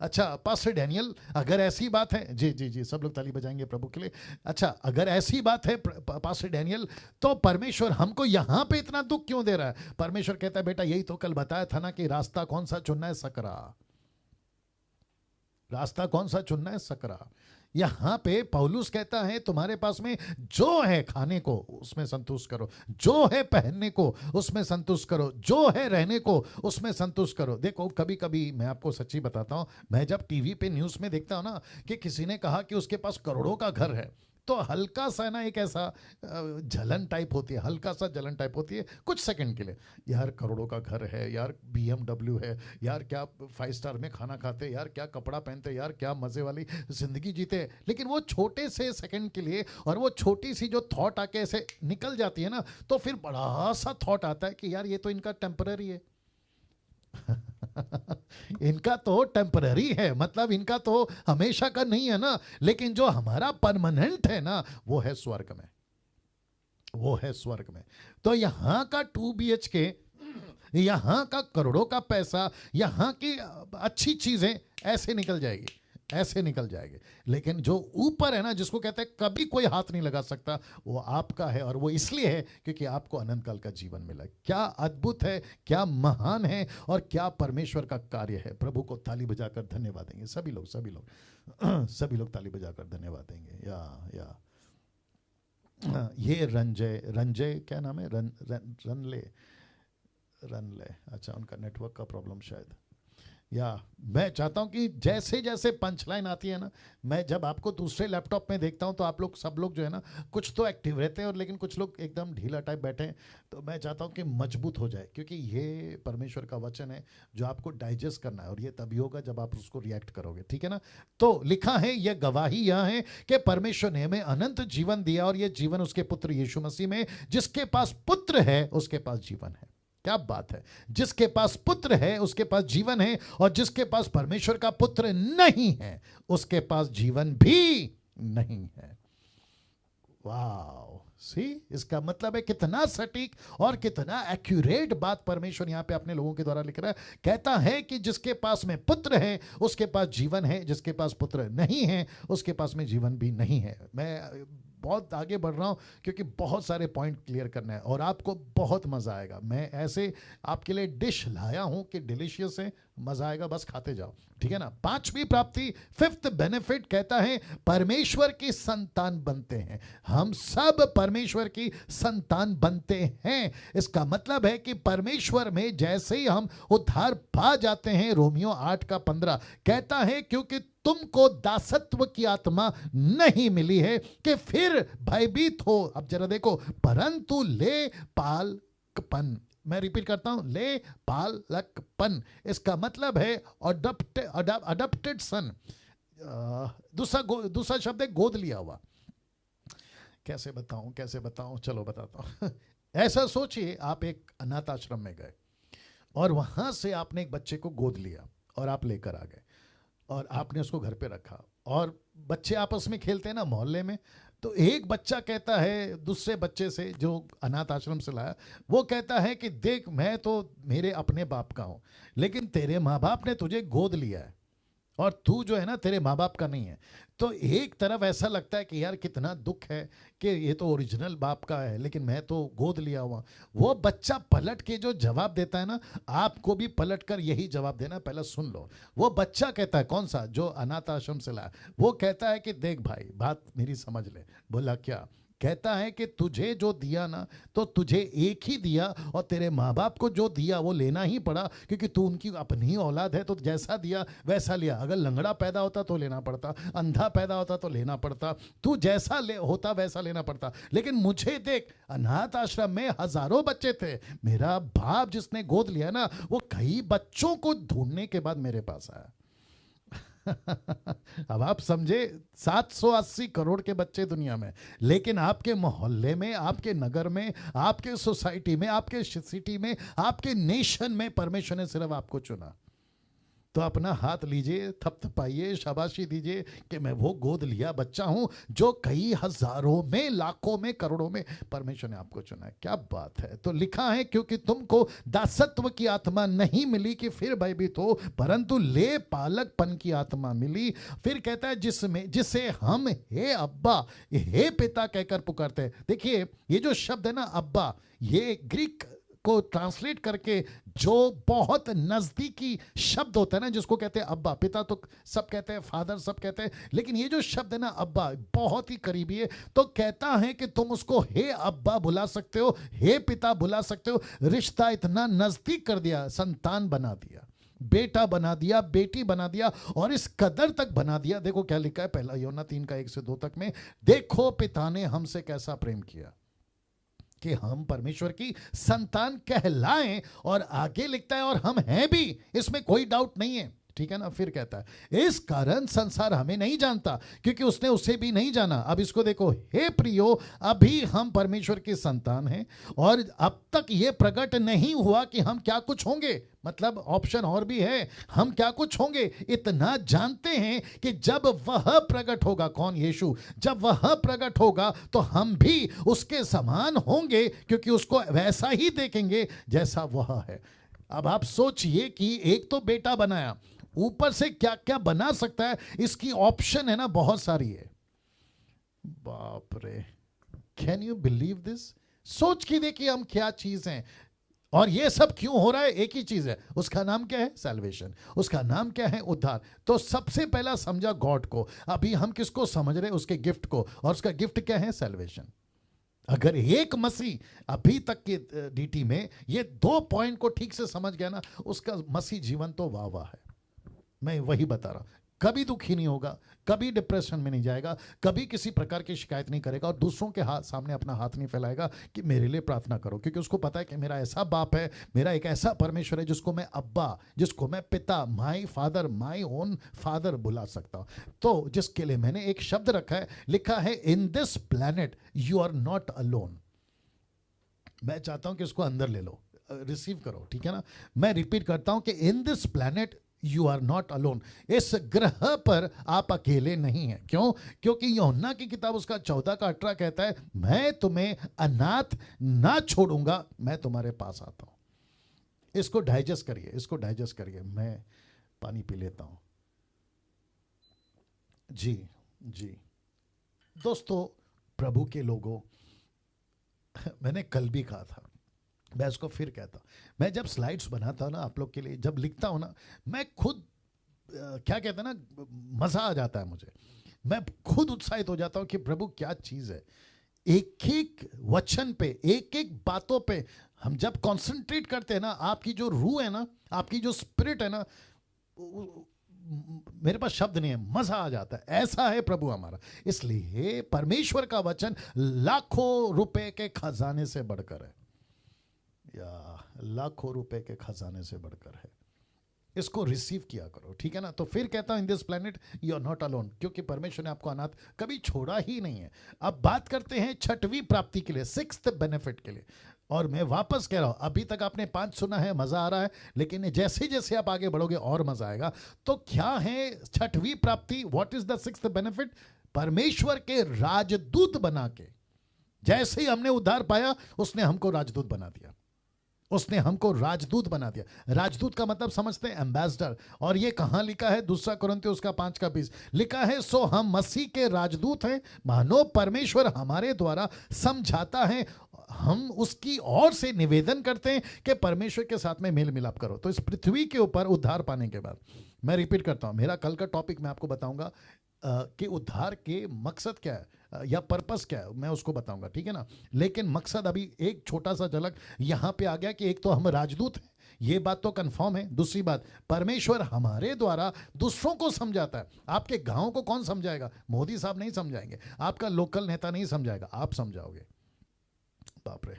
अच्छा पास्टर डैनियल, अगर ऐसी बात है, जी जी जी सब लोग ताली बजाएंगे प्रभु के लिए। अच्छा अगर ऐसी बात है पास्टर डैनियल, तो परमेश्वर हमको यहां पे इतना दुख क्यों दे रहा है? परमेश्वर कहता है बेटा यही तो कल बताया था ना कि रास्ता कौन सा चुनना है? सकरा। रास्ता कौन सा चुनना है? सकरा। यहां पे पौलुस कहता है तुम्हारे पास में जो है खाने को उसमें संतुष्ट करो, जो है पहनने को उसमें संतुष्ट करो, जो है रहने को उसमें संतुष्ट करो। देखो कभी कभी मैं आपको सच्ची बताता हूं, मैं जब टीवी पे न्यूज़ में देखता हूं ना कि किसी ने कहा कि उसके पास करोड़ों का घर है, तो हल्का सा ना एक ऐसा जलन टाइप होती है, हल्का सा जलन टाइप होती है कुछ सेकंड के लिए। यार करोड़ों का घर है, यार BMW है, यार क्या 5 स्टार में खाना खाते, यार क्या कपड़ा पहनते, यार क्या मज़े वाली ज़िंदगी जीते। लेकिन वो छोटे से सेकंड के लिए और वो छोटी सी जो थॉट आके ऐसे निकल जाती है ना, तो फिर बड़ा सा थॉट आता है कि यार ये तो इनका टेम्पररी है इनका तो टेम्पररी है, मतलब इनका तो हमेशा का नहीं है ना। लेकिन जो हमारा परमानेंट है ना वो है स्वर्ग में, वो है स्वर्ग में। तो यहां का 2 BHK, यहां का करोड़ों का पैसा, यहां की अच्छी चीजें ऐसे निकल जाएगी, ऐसे निकल जाएंगे। लेकिन जो ऊपर है ना, जिसको कहते हैं कभी कोई हाथ नहीं लगा सकता, वो आपका है। और वो इसलिए है क्योंकि आपको अनंत काल का जीवन मिला। क्या अद्भुत है, क्या महान है और क्या परमेश्वर का कार्य है। प्रभु को ताली बजाकर धन्यवाद देंगे सभी लोग, सभी लोग सभी लोग ताली बजाकर धन्यवाद देंगे। या ये रंजय क्या नाम है? रनले, अच्छा उनका नेटवर्क का प्रॉब्लम शायद। या मैं चाहता हूं कि जैसे जैसे पंच लाइन आती है ना, मैं जब आपको दूसरे लैपटॉप में देखता हूं तो आप लोग सब लोग जो है ना कुछ तो एक्टिव रहते हैं और लेकिन कुछ लोग एकदम ढीला टाइप बैठे हैं। तो मैं चाहता हूं कि मजबूत हो जाए, क्योंकि ये परमेश्वर का वचन है जो आपको डाइजेस्ट करना है और ये तभी होगा जब आप उसको रिएक्ट करोगे, ठीक है ना। तो लिखा है, यह गवाही यह है कि परमेश्वर ने हमें अनंत जीवन दिया और यह जीवन उसके पुत्र यीशु मसीह में। जिसके पास पुत्र है उसके पास जीवन है। क्या बात है! जिसके पास पुत्र है उसके पास जीवन है, और जिसके पास परमेश्वर का पुत्र नहीं है उसके पास जीवन भी नहीं है। वाह, सी, इसका मतलब है कितना सटीक और कितना एक्यूरेट बात परमेश्वर यहाँ पे अपने लोगों के द्वारा लिख रहा है। कहता है कि जिसके पास में पुत्र है उसके पास जीवन है, जिसके पास पुत्र नहीं है उसके पास में जीवन भी नहीं है। मैं बहुत आगे बढ़ रहा हूँ क्योंकि बहुत सारे पॉइंट क्लियर करना है और आपको बहुत मज़ा आएगा। मैं ऐसे आपके लिए डिश लाया हूँ कि डिलीशियस है, मज़ा आएगा, बस खाते जाओ, ठीक है ना। पांचवी प्राप्ति, फिफ्थ बेनिफिट, कहता है परमेश्वर की संतान बनते हैं। हम सब परमेश्वर की संतान बनते हैं। इसका मतलब है कि परमेश्वर में जैसे ही हम उद्धार पा जाते हैं, रोमियो 8:15 कहता है क्योंकि तुमको दासत्व की आत्मा नहीं मिली है कि फिर भयभीत हो। अब जरा देखो, परंतु ले पालकपन, मैं रिपीट करता हूं, ले पालकपन, इसका मतलब है अडॉप्टेड सन। दूसरा शब्द है गोद लिया हुआ। कैसे बताऊं, चलो बताता हूं। ऐसा सोचिए, आप एक अनाथ आश्रम में गए और वहां से आपने एक बच्चे को गोद लिया और आप लेकर आ गए और आपने उसको घर पे रखा और बच्चे आपस में खेलते हैं ना मोहल्ले में, तो एक बच्चा कहता है दूसरे बच्चे से जो अनाथ आश्रम से लाया, वो कहता है कि देख, मैं तो मेरे अपने बाप का हूं, लेकिन तेरे माँ बाप ने तुझे गोद लिया है और तू जो है ना तेरे माँ बाप का नहीं है। तो एक तरफ ऐसा लगता है कि यार कितना दुख है कि ये तो ओरिजिनल बाप का है लेकिन मैं तो गोद लिया हुआ। वो बच्चा पलट के जो जवाब देता है ना, आपको भी पलट कर यही जवाब देना, पहले सुन लो। वो बच्चा कहता है, कौन सा, जो अनाथ आश्रम से लाया, वो कहता है कि देख भाई, बात मेरी समझ ले। बोला क्या? कहता है कि तुझे जो दिया ना, तो तुझे एक ही दिया और तेरे माँ बाप को जो दिया वो लेना ही पड़ा क्योंकि तू उनकी अपनी औलाद है, तो जैसा दिया वैसा लिया। अगर लंगड़ा पैदा होता तो लेना पड़ता, अंधा पैदा होता तो लेना पड़ता, तू जैसा होता वैसा लेना पड़ता। लेकिन मुझे देख, अनाथ आश्रम में हजारों बच्चे थे, मेरा बाप जिसने गोद लिया ना, वो कई बच्चों को ढूंढने के बाद मेरे पास आया। अब आप समझे, 780 करोड़ के बच्चे दुनिया में, लेकिन आपके मोहल्ले में, आपके नगर में, आपके सोसाइटी में, आपके सिटी में, आपके नेशन में परमेश्वर ने सिर्फ आपको चुना। तो अपना हाथ लीजिए, थपथपाइए, शाबाशी दीजिए कि मैं वो गोद लिया बच्चा हूं जो कई हजारों में, लाखों में, करोड़ों में परमेश्वर ने आपको चुना है। क्या बात है। तो लिखा है क्योंकि तुमको दासत्व की आत्मा नहीं मिली कि फिर भयभीत हो, परंतु ले पालकपन की आत्मा मिली। फिर कहता है जिसे हम हे अब्बा, हे पिता कहकर पुकारते हैं। देखिए ये जो शब्द है ना अब्बा, ये ग्रीक को ट्रांसलेट करके जो बहुत नजदीकी शब्द होता है ना, जिसको कहते हैं अब्बा, पिता तो सब कहते हैं, फादर सब कहते हैं, लेकिन ये जो शब्द है ना अब्बा, बहुत ही करीबी है। तो कहता है कि तुम उसको हे अब्बा बुला सकते हो, हे पिता बुला सकते हो। रिश्ता इतना नजदीक कर दिया, संतान बना दिया, बेटा बना दिया, बेटी बना दिया, और इस कदर तक बना दिया। देखो क्या लिखा है पहला यूहन्ना 3:1-2 तक में, देखो पिता ने हमसे कैसा प्रेम किया कि हम परमेश्वर की संतान कहलाएं। और आगे लिखता है और हम हैं भी, इसमें कोई डाउट नहीं है, ठीक है ना। फिर कहता है इस कारण संसार हमें नहीं जानता क्योंकि उसने उसे भी नहीं जाना। अब इसको देखो, हे प्रियो, अभी हम परमेश्वर की संतान हैं और अब तक ये प्रकट नहीं हुआ कि हम क्या कुछ होंगे। मतलब ऑप्शन और भी है, हम क्या कुछ होंगे। इतना जानते हैं कि जब वह प्रकट होगा, कौन, यीशु, जब वह प्रकट होगा तो हम भी उसके समान होंगे क्योंकि उसको वैसा ही देखेंगे जैसा वह है। अब आप सोचिए कि एक तो बेटा बनाया, ऊपर से क्या क्या बना सकता है, इसकी ऑप्शन है ना बहुत सारी है। बाप रे, कैन यू बिलीव दिस। सोच के देखिए हम क्या चीज हैं और ये सब क्यों हो रहा है। एक ही चीज है, उसका नाम क्या है, सैल्वेशन, उसका नाम क्या है, उद्धार। तो सबसे पहला समझा गॉड को, अभी हम किसको समझ रहे हैं, उसके गिफ्ट को, और उसका गिफ्ट क्या है, सैल्वेशन। अगर एक मसीह अभी तक के डीटी में ये 2 पॉइंट को ठीक से समझ गया ना, उसका मसीह जीवन तो वाह वाह है। मैं वही बता रहा हूं, कभी दुखी नहीं होगा, कभी डिप्रेशन में नहीं जाएगा, कभी किसी प्रकार की शिकायत नहीं करेगा और दूसरों के सामने अपना हाथ नहीं फैलाएगा कि मेरे लिए प्रार्थना करो, क्योंकि उसको पता है कि मेरा ऐसा बाप है, मेरा एक ऐसा परमेश्वर है जिसको मैं अब्बा, जिसको मैं पिता, my father, my own father बुला सकता हूं। तो जिसके लिए मैंने एक शब्द रखा है, लिखा है in this planet you are not alone. मैं चाहता हूं कि इसको अंदर ले लो, रिसीव करो, ठीक है ना। मैं रिपीट करता हूं कि in this planet you are not alone. इस ग्रह पर आप अकेले नहीं हैं। क्यों? क्योंकि यूहन्ना की किताब उसका 14 का 18 कहता है, मैं तुम्हें अनाथ ना छोड़ूंगा, मैं तुम्हारे पास आता हूं। इसको डाइजेस्ट करिए, इसको डाइजेस्ट करिए। मैं पानी पी लेता हूं। जी जी दोस्तों, प्रभु के लोगों, मैंने कल भी कहा था, मैं इसको फिर कहता हूं, मैं जब स्लाइड्स बनाता हूं ना आप लोग के लिए, जब लिखता हूं ना, मैं खुद क्या कहते हैं ना, मजा आ जाता है मुझे। मैं खुद उत्साहित हो जाता हूं कि प्रभु क्या चीज है। एक एक वचन पे, एक एक बातों पे हम जब कंसंट्रेट करते हैं ना, आपकी जो रूह है ना, आपकी जो स्पिरिट है ना, मेरे पास शब्द नहीं है, मजा आ जाता है। ऐसा है प्रभु हमारा। इसलिए परमेश्वर का वचन लाखों रुपए के खजाने से बढ़कर है, या लाखों रुपए के खजाने से बढ़कर है। इसको रिसीव किया करो, ठीक है ना। तो फिर कहता हूं, in this planet you are not alone, क्योंकि परमेश्वर ने आपको अनाथ कभी छोड़ा ही नहीं है। अब बात करते हैं छठवीं प्राप्ति के लिए, सिक्स्थ बेनिफिट के लिए। और मैं वापस कह रहा हूं, अभी तक आपने 5 सुना है, मजा आ रहा है, लेकिन जैसे जैसे आप आगे बढ़ोगे और मजा आएगा। तो क्या है छठवीं प्राप्ति? What is the sixth benefit? परमेश्वर के राजदूत बना के, जैसे ही हमने उद्धार पाया, उसने हमको राजदूत बना दिया। उसने हमको राजदूत बना दिया। राजदूत का मतलब समझते हैं, एम्बेसडर। और ये कहां लिखा है? 2 कुरिन्थियों उसका 5 का 20 लिखा है, सो हम मसीह के राजदूत हैं, मानो परमेश्वर हमारे द्वारा समझाता है, हम उसकी ओर से निवेदन करते हैं कि परमेश्वर के साथ में मेल मिलाप करो। तो इस पृथ्वी के ऊपर उद्धार पाने के बाद, मैं रिपीट करता हूं, मेरा कल का टॉपिक मैं आपको बताऊंगा कि उद्धार के मकसद क्या है या पर्पस क्या है, मैं उसको बताऊंगा, ठीक है ना। लेकिन मकसद अभी एक छोटा सा झलक यहां पे आ गया कि एक तो हम राजदूत हैं, ये बात तो कंफर्म है। दूसरी बात, परमेश्वर हमारे द्वारा दूसरों को समझाता है। आपके गांव को कौन समझाएगा? मोदी साहब नहीं समझाएंगे, आपका लोकल नेता नहीं समझाएगा, आप समझाओगे। बाप रे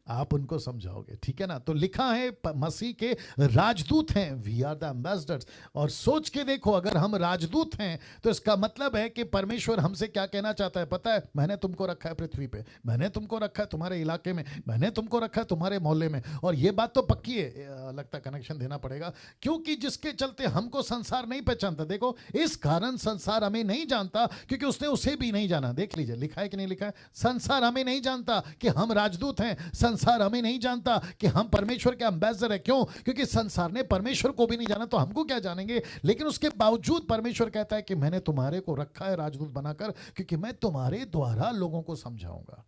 आप उनको समझाओगे, ठीक है ना। तो लिखा है मसीह के राजदूत हैं, वी आर द एम्बेसडर्स। और सोच के देखो, अगर हम राजदूत हैं तो इसका मतलब है कि परमेश्वर हमसे क्या कहना चाहता है पता है? मैंने तुमको रखा है पृथ्वी पे, मैंने तुमको रखा है तुम्हारे इलाके में, मैंने तुमको रखा है तुम्हारे मोहल्ले में। और ये बात तो पक्की है, लगता कनेक्शन देना पड़ेगा, क्योंकि जिसके चलते हमको संसार नहीं पहचानता। देखो, इस कारण संसार हमें नहीं जानता, क्योंकि उसने उसे भी नहीं जाना। देख लीजिए, लिखा है कि नहीं लिखा है? संसार हमें नहीं जानता कि हम राजदूत हैं, संसार हमें नहीं जानता कि हम परमेश्वर के एम्बेसडर हैं। क्यों? क्योंकि संसार ने परमेश्वर को भी नहीं जाना, तो हमको क्या जानेंगे। लेकिन उसके बावजूद परमेश्वर कहता है कि मैंने तुम्हारे को रखा है राजदूत बनाकर, क्योंकि मैं तुम्हारे द्वारा लोगों को समझाऊंगा।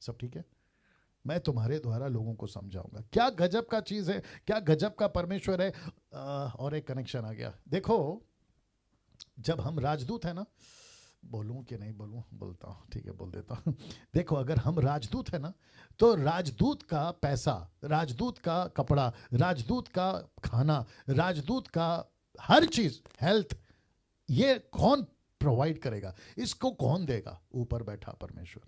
सब ठीक है? मैं तुम्हारे द्वारा लोगों को समझाऊंगा। क्या गजब का चीज है, क्या गजब का परमेश्वर है। और एक कनेक्शन आ गया। देखो, जब हम राजदूत है ना, बोलूं कि नहीं बोलूं? बोलता हूं, ठीक है, बोल देता हूं। देखो, अगर हम राजदूत है ना, तो राजदूत का पैसा, राजदूत का कपड़ा, राजदूत का खाना, राजदूत का हर चीज, हेल्थ, ये कौन प्रोवाइड करेगा? इसको कौन देगा? ऊपर बैठा परमेश्वर।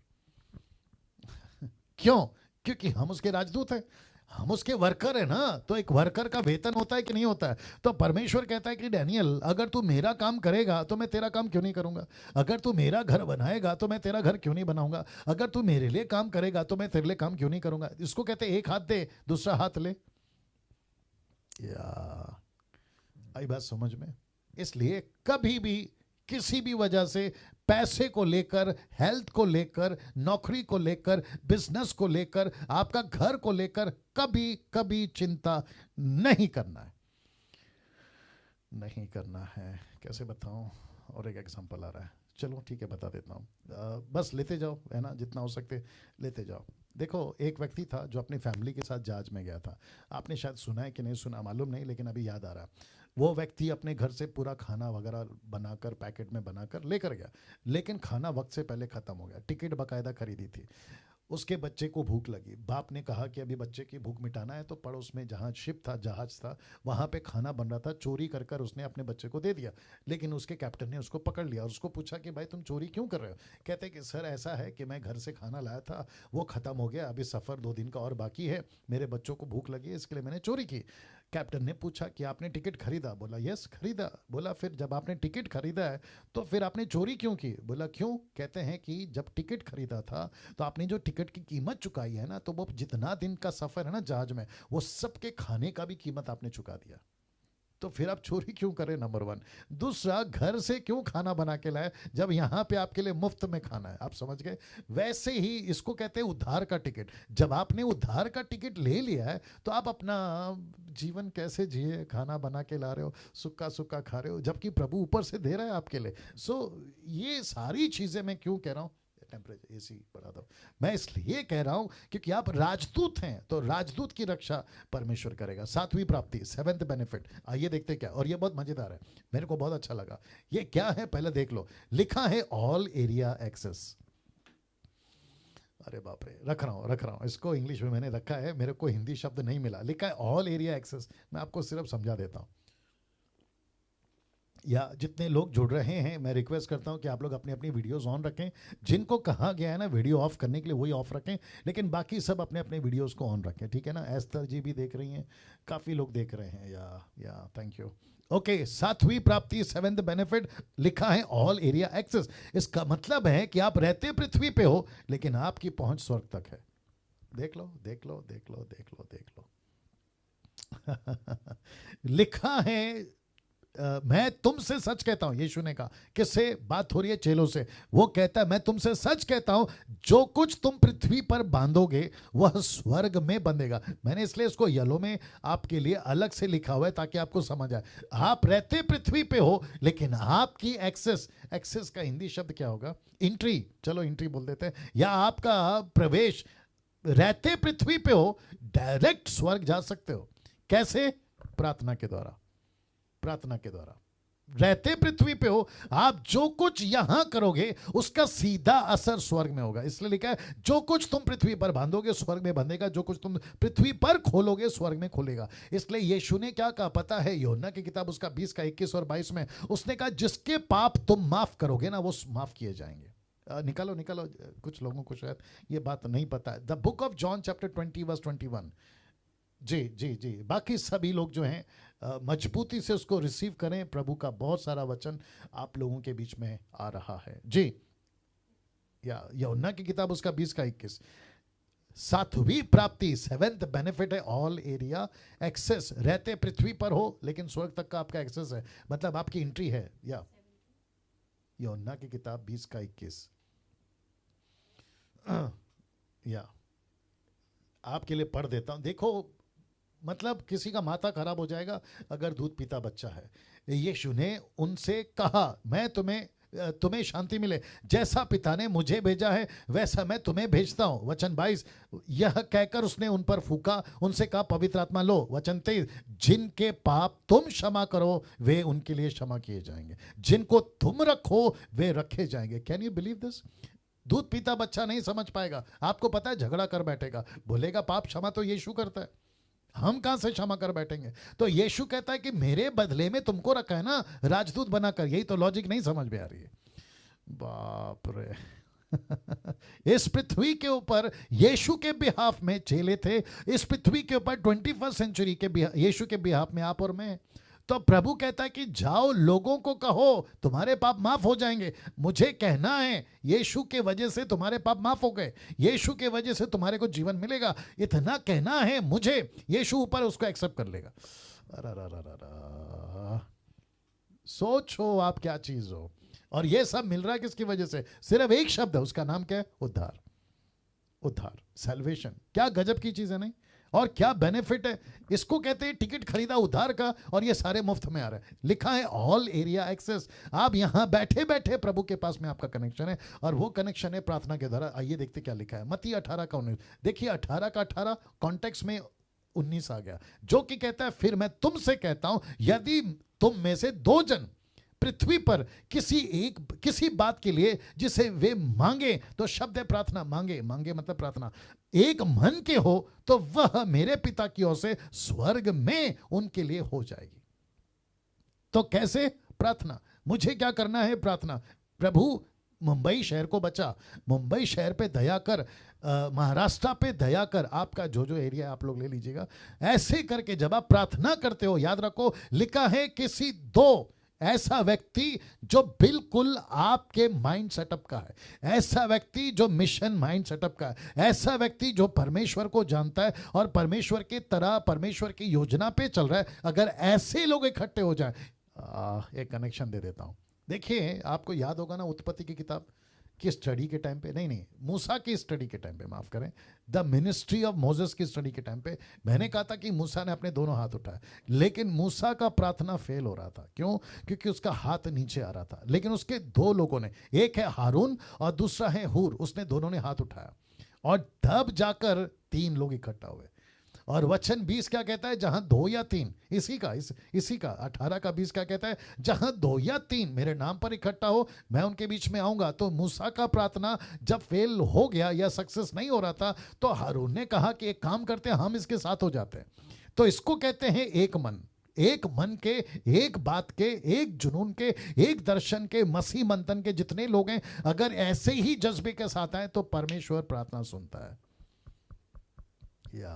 क्यों? क्योंकि हम उसके राजदूत हैं, हम उसके वर्कर है ना। तो एक वर्कर का वेतन होता है कि नहीं होता है? तो परमेश्वर कहता है कि डैनियल, अगर तू मेरा काम करेगा तो मैं तेरा काम क्यों नहीं करूंगा? अगर तू मेरा घर बनाएगा तो मैं तेरा घर क्यों नहीं बनाऊंगा? अगर तू मेरे लिए काम करेगा तो मैं तेरे लिए काम क्यों नहीं करूंगा? इसको कहते हैं एक हाथ दे, दूसरा हाथ ले। या आई बात समझ में? इसलिए कभी भी किसी भी वजह से पैसे को लेकर, हेल्थ को लेकर, नौकरी को लेकर, बिजनेस को लेकर, आपका घर को लेकर कभी कभी चिंता नहीं करना है, नहीं करना है। कैसे बताऊं? और एक एग्जांपल आ रहा है, चलो ठीक है बता देता हूं। बस लेते जाओ, है ना, जितना हो सकते लेते जाओ। देखो, एक व्यक्ति था जो अपनी फैमिली के साथ जहाज में गया था। आपने शायद सुना है कि नहीं सुना मालूम नहीं, लेकिन अभी याद आ रहा। वो व्यक्ति अपने घर से पूरा खाना वगैरह बनाकर पैकेट में बनाकर लेकर गया, लेकिन खाना वक्त से पहले ख़त्म हो गया। टिकट बाकायदा खरीदी थी। उसके बच्चे को भूख लगी। बाप ने कहा कि अभी बच्चे की भूख मिटाना है, तो पड़ोस में जहाँ शिप था, जहाज था, वहाँ पे खाना बन रहा था। चोरी कर कर उसने अपने बच्चे को दे दिया, लेकिन उसके कैप्टन ने उसको पकड़ लिया और उसको पूछा कि भाई तुम चोरी क्यों कर रहे हो? कहते कि सर ऐसा है कि मैं घर से खाना लाया था, वो ख़त्म हो गया, अभी सफ़र 2 दिन का और बाकी है, मेरे बच्चों को भूख लगी है, इसके लिए मैंने चोरी की। कैप्टन ने पूछा कि आपने टिकट खरीदा? बोला यस खरीदा। बोला फिर जब आपने टिकट खरीदा है तो फिर आपने चोरी क्यों की? बोला क्यों? कहते हैं कि जब टिकट खरीदा था तो आपने जो टिकट की कीमत चुकाई है ना, तो वो जितना दिन का सफ़र है ना जहाज में, वो सब के खाने का भी कीमत आपने चुका दिया। तो फिर आप चोरी क्यों करें, नंबर वन। दूसरा, घर से क्यों खाना बना के लाए जब यहाँ पे आपके लिए मुफ्त में खाना है। आप समझ गए। वैसे ही इसको कहते हैं उद्धार का टिकट। जब आपने उद्धार का टिकट ले लिया है तो आप अपना जीवन कैसे जिए, खाना बना के ला रहे हो, सुक्का सुक्का खा रहे हो, जबकि प्रभु ऊपर से दे रहा है आपके लिए। सो ये सारी चीज़ें मैं क्यों कह रहा हूँ, टेम्परेचर एसी बढ़ा दो, मैं इसलिए कह रहा हूं क्योंकि आप राजदूत हैं, तो राजदूत की रक्षा परमेश्वर करेगा। सातवीं प्राप्ति, सेवेंथ बेनिफिट, आइए देखते क्या। और ये बहुत मजेदार है, मेरे को बहुत अच्छा लगा। ये क्या है पहले देख लो। लिखा है ऑल एरिया एक्सेस। अरे बाप रे, रख रहा हूं इसको इंग्लिश में मैंने रखा है, मेरे को हिंदी शब्द नहीं मिला। लिखा है ऑल एरिया एक्सेस। मैं आपको सिर्फ समझा देता हूं, या जितने लोग जुड़ रहे हैं मैं रिक्वेस्ट करता हूं कि आप लोग अपनी अपनी वीडियोस ऑन रखें। जिनको कहा गया है ना वीडियो ऑफ करने के लिए वही ऑफ रखें, लेकिन बाकी सब अपने अपने वीडियोस को ऑन रखें, ठीक है ना। एस्तर जी भी देख रही हैं, काफ़ी लोग देख रहे हैं, या थैंक यू। ओके, सातवीं प्राप्ति, सेवेंथ बेनिफिट, लिखा है ऑल एरिया एक्सेस। इसका मतलब है कि आप रहते पृथ्वी पे हो लेकिन आपकी पहुंच स्वर्ग तक है। देख लो देख लो देख लो देख लो देख लो। लिखा है मैं तुमसे सच कहता हूं, यीशु ने कहा। किससे बात हो रही है? चेलों से। वो कहता है मैं तुमसे सच कहता हूं, जो कुछ तुम पृथ्वी पर बांधोगे वह स्वर्ग में बंधेगा। मैंने इसलिए इसको येलो में आपके लिए अलग से लिखा हुआ है ताकि आपको समझ आए। आप रहते पृथ्वी पे हो लेकिन आपकी एक्सेस का हिंदी शब्द क्या होगा? एंट्री, चलो एंट्री बोल देते हैं, या आपका प्रवेश। रहते पृथ्वी पे हो, डायरेक्ट स्वर्ग जा सकते हो। कैसे? प्रार्थना के द्वारा। प्रार्थना के द्वारा रहते पृथ्वी पे हो, आप जो कुछ यहां करोगे उसका सीधा असर स्वर्ग में होगा। इसलिए लिखा है जो कुछ तुम पृथ्वी पर बांधोगे स्वर्ग में बंधेगा, जो कुछ तुम पृथ्वी पर खोलोगे स्वर्ग में खोलेगा। इसलिए यीशु ने क्या कहा पता है? यूहन्ना की किताब उसका 20 का 21 और 22 में उसने कहा जिसके पाप तुम माफ करोगे ना वो माफ किए जाएंगे। निकालो कुछ लोगों को शायद ये बात नहीं पता है। The book of John chapter 20 verse 21। जी, बाकी सभी लोग जो हैं मजबूती से उसको रिसीव करें। प्रभु का बहुत सारा वचन आप लोगों के बीच में आ रहा है। जी, या यूहन्ना की किताब उसका 20 का 21। सातवीं प्राप्ति, सेवेंथ बेनिफिट है ऑल एरिया एक्सेस। रहते पृथ्वी पर हो लेकिन स्वर्ग तक का आपका एक्सेस है, मतलब आपकी एंट्री है। या यूहन्ना की किताब 20 का 21। या आपके लिए पढ़ देता हूं, देखो। मतलब किसी का माथा खराब हो जाएगा अगर दूध पीता बच्चा है। यीशु ने उनसे कहा मैं तुम्हें शांति मिले, जैसा पिता ने मुझे भेजा है वैसा मैं तुम्हें भेजता हूं। वचन 22। यह कहकर उसने उन पर फूका, उनसे कहा पवित्र आत्मा लो। वचन 23। जिनके पाप तुम क्षमा करो वे उनके लिए क्षमा किए जाएंगे, जिनको तुम रखो वे रखे जाएंगे। Can you believe this? दूध पीता बच्चा नहीं समझ पाएगा। आपको पता है झगड़ा कर बैठेगा, बोलेगा पाप क्षमा तो यीशु करता है, हम कहां से क्षमा कर बैठेंगे? तो यीशु कहता है कि मेरे बदले में तुमको रखा है ना राजदूत बनाकर। यही तो लॉजिक नहीं समझ में आ रही है। बाप रे। इस पृथ्वी के ऊपर यीशु के बिहाफ में चेले थे, इस पृथ्वी के ऊपर 21वीं सेंचुरी के यीशु के बिहाफ में आप और मैं। तो प्रभु कहता है कि जाओ लोगों को कहो तुम्हारे पाप माफ हो जाएंगे। मुझे कहना है यीशु के वजह से तुम्हारे पाप माफ हो गए, यीशु के वजह से तुम्हारे को जीवन मिलेगा। इतना कहना है मुझे, यीशु ऊपर उसको एक्सेप्ट कर लेगा। सोचो आप क्या चीज हो। और ये सब मिल रहा है किसकी वजह से? सिर्फ एक शब्द है, उसका नाम क्या है? उद्धार। उद्धार, सैल्वेशन। क्या गजब की चीज है नहीं? और क्या बेनिफिट है? इसको कहते हैं टिकट खरीदा उधार का और ये सारे मुफ्त में आ रहा है। लिखा है ऑल एरिया एक्सेस। आप यहां बैठे बैठे प्रभु के पास में आपका कनेक्शन है, और वो कनेक्शन है प्रार्थना के द्वारा। आइए देखते क्या लिखा है मत्ती 18 का 19। देखिए 18 का 18 कॉन्टेक्स्ट में 19 आ गया, जो कि कहता है फिर मैं तुमसे कहता हूं यदि तुम में से दो जन पृथ्वी पर किसी बात के लिए जिसे वे मांगे, तो शब्द है प्रार्थना, मांगे मतलब प्रार्थना, एक मन के हो तो वह मेरे पिता की ओर से स्वर्ग में उनके लिए हो जाएगी। तो कैसे? प्रार्थना। मुझे क्या करना है? प्रार्थना। प्रभु मुंबई शहर को बचा, मुंबई शहर पे दया कर, महाराष्ट्र पे दया कर, आपका जो एरिया आप लोग ले लीजिएगा। ऐसे करके जब आप प्रार्थना करते हो, याद रखो लिखा है किसी दो, ऐसा व्यक्ति जो बिल्कुल आपके माइंड सेटअप का है, ऐसा व्यक्ति जो मिशन माइंड सेटअप का है, ऐसा व्यक्ति जो परमेश्वर को जानता है और परमेश्वर की तरह परमेश्वर की योजना पे चल रहा है, अगर ऐसे लोग इकट्ठे हो जाएं, एक कनेक्शन दे देता हूं। देखिए, आपको याद होगा ना उत्पत्ति की किताब की स्टडी के टाइम पे, नहीं मूसा की स्टडी के टाइम पे, माफ करें, द मिनिस्ट्री ऑफ मोसेस की स्टडी के टाइम पे मैंने कहा था कि मूसा ने अपने दोनों हाथ उठाए, लेकिन मूसा का प्रार्थना फेल हो रहा था। क्यों? क्योंकि उसका हाथ नीचे आ रहा था। लेकिन उसके दो लोगों ने, एक है हारून और दूसरा है हूर, उसने दोनों ने हाथ उठाया और तब जाकर 3 लोग इकट्ठा हुए। और वचन 20 क्या कहता है? जहां 2 या 3, इसी का 18 का 20 क्या कहता है? जहां 2 या 3 मेरे नाम पर इकट्ठा हो, मैं उनके बीच में आऊंगा। तो मूसा का प्रार्थना जब फेल हो गया या सक्सेस नहीं हो रहा था, तो हारून ने कहा कि एक काम करते हैं, हम इसके साथ हो जाते हैं। तो इसको कहते हैं एक मन, एक मन के, एक बात के, एक जुनून के, एक दर्शन के, मसीह मंथन के जितने लोग हैं, अगर ऐसे ही जज्बे के साथ आए तो परमेश्वर प्रार्थना सुनता है, या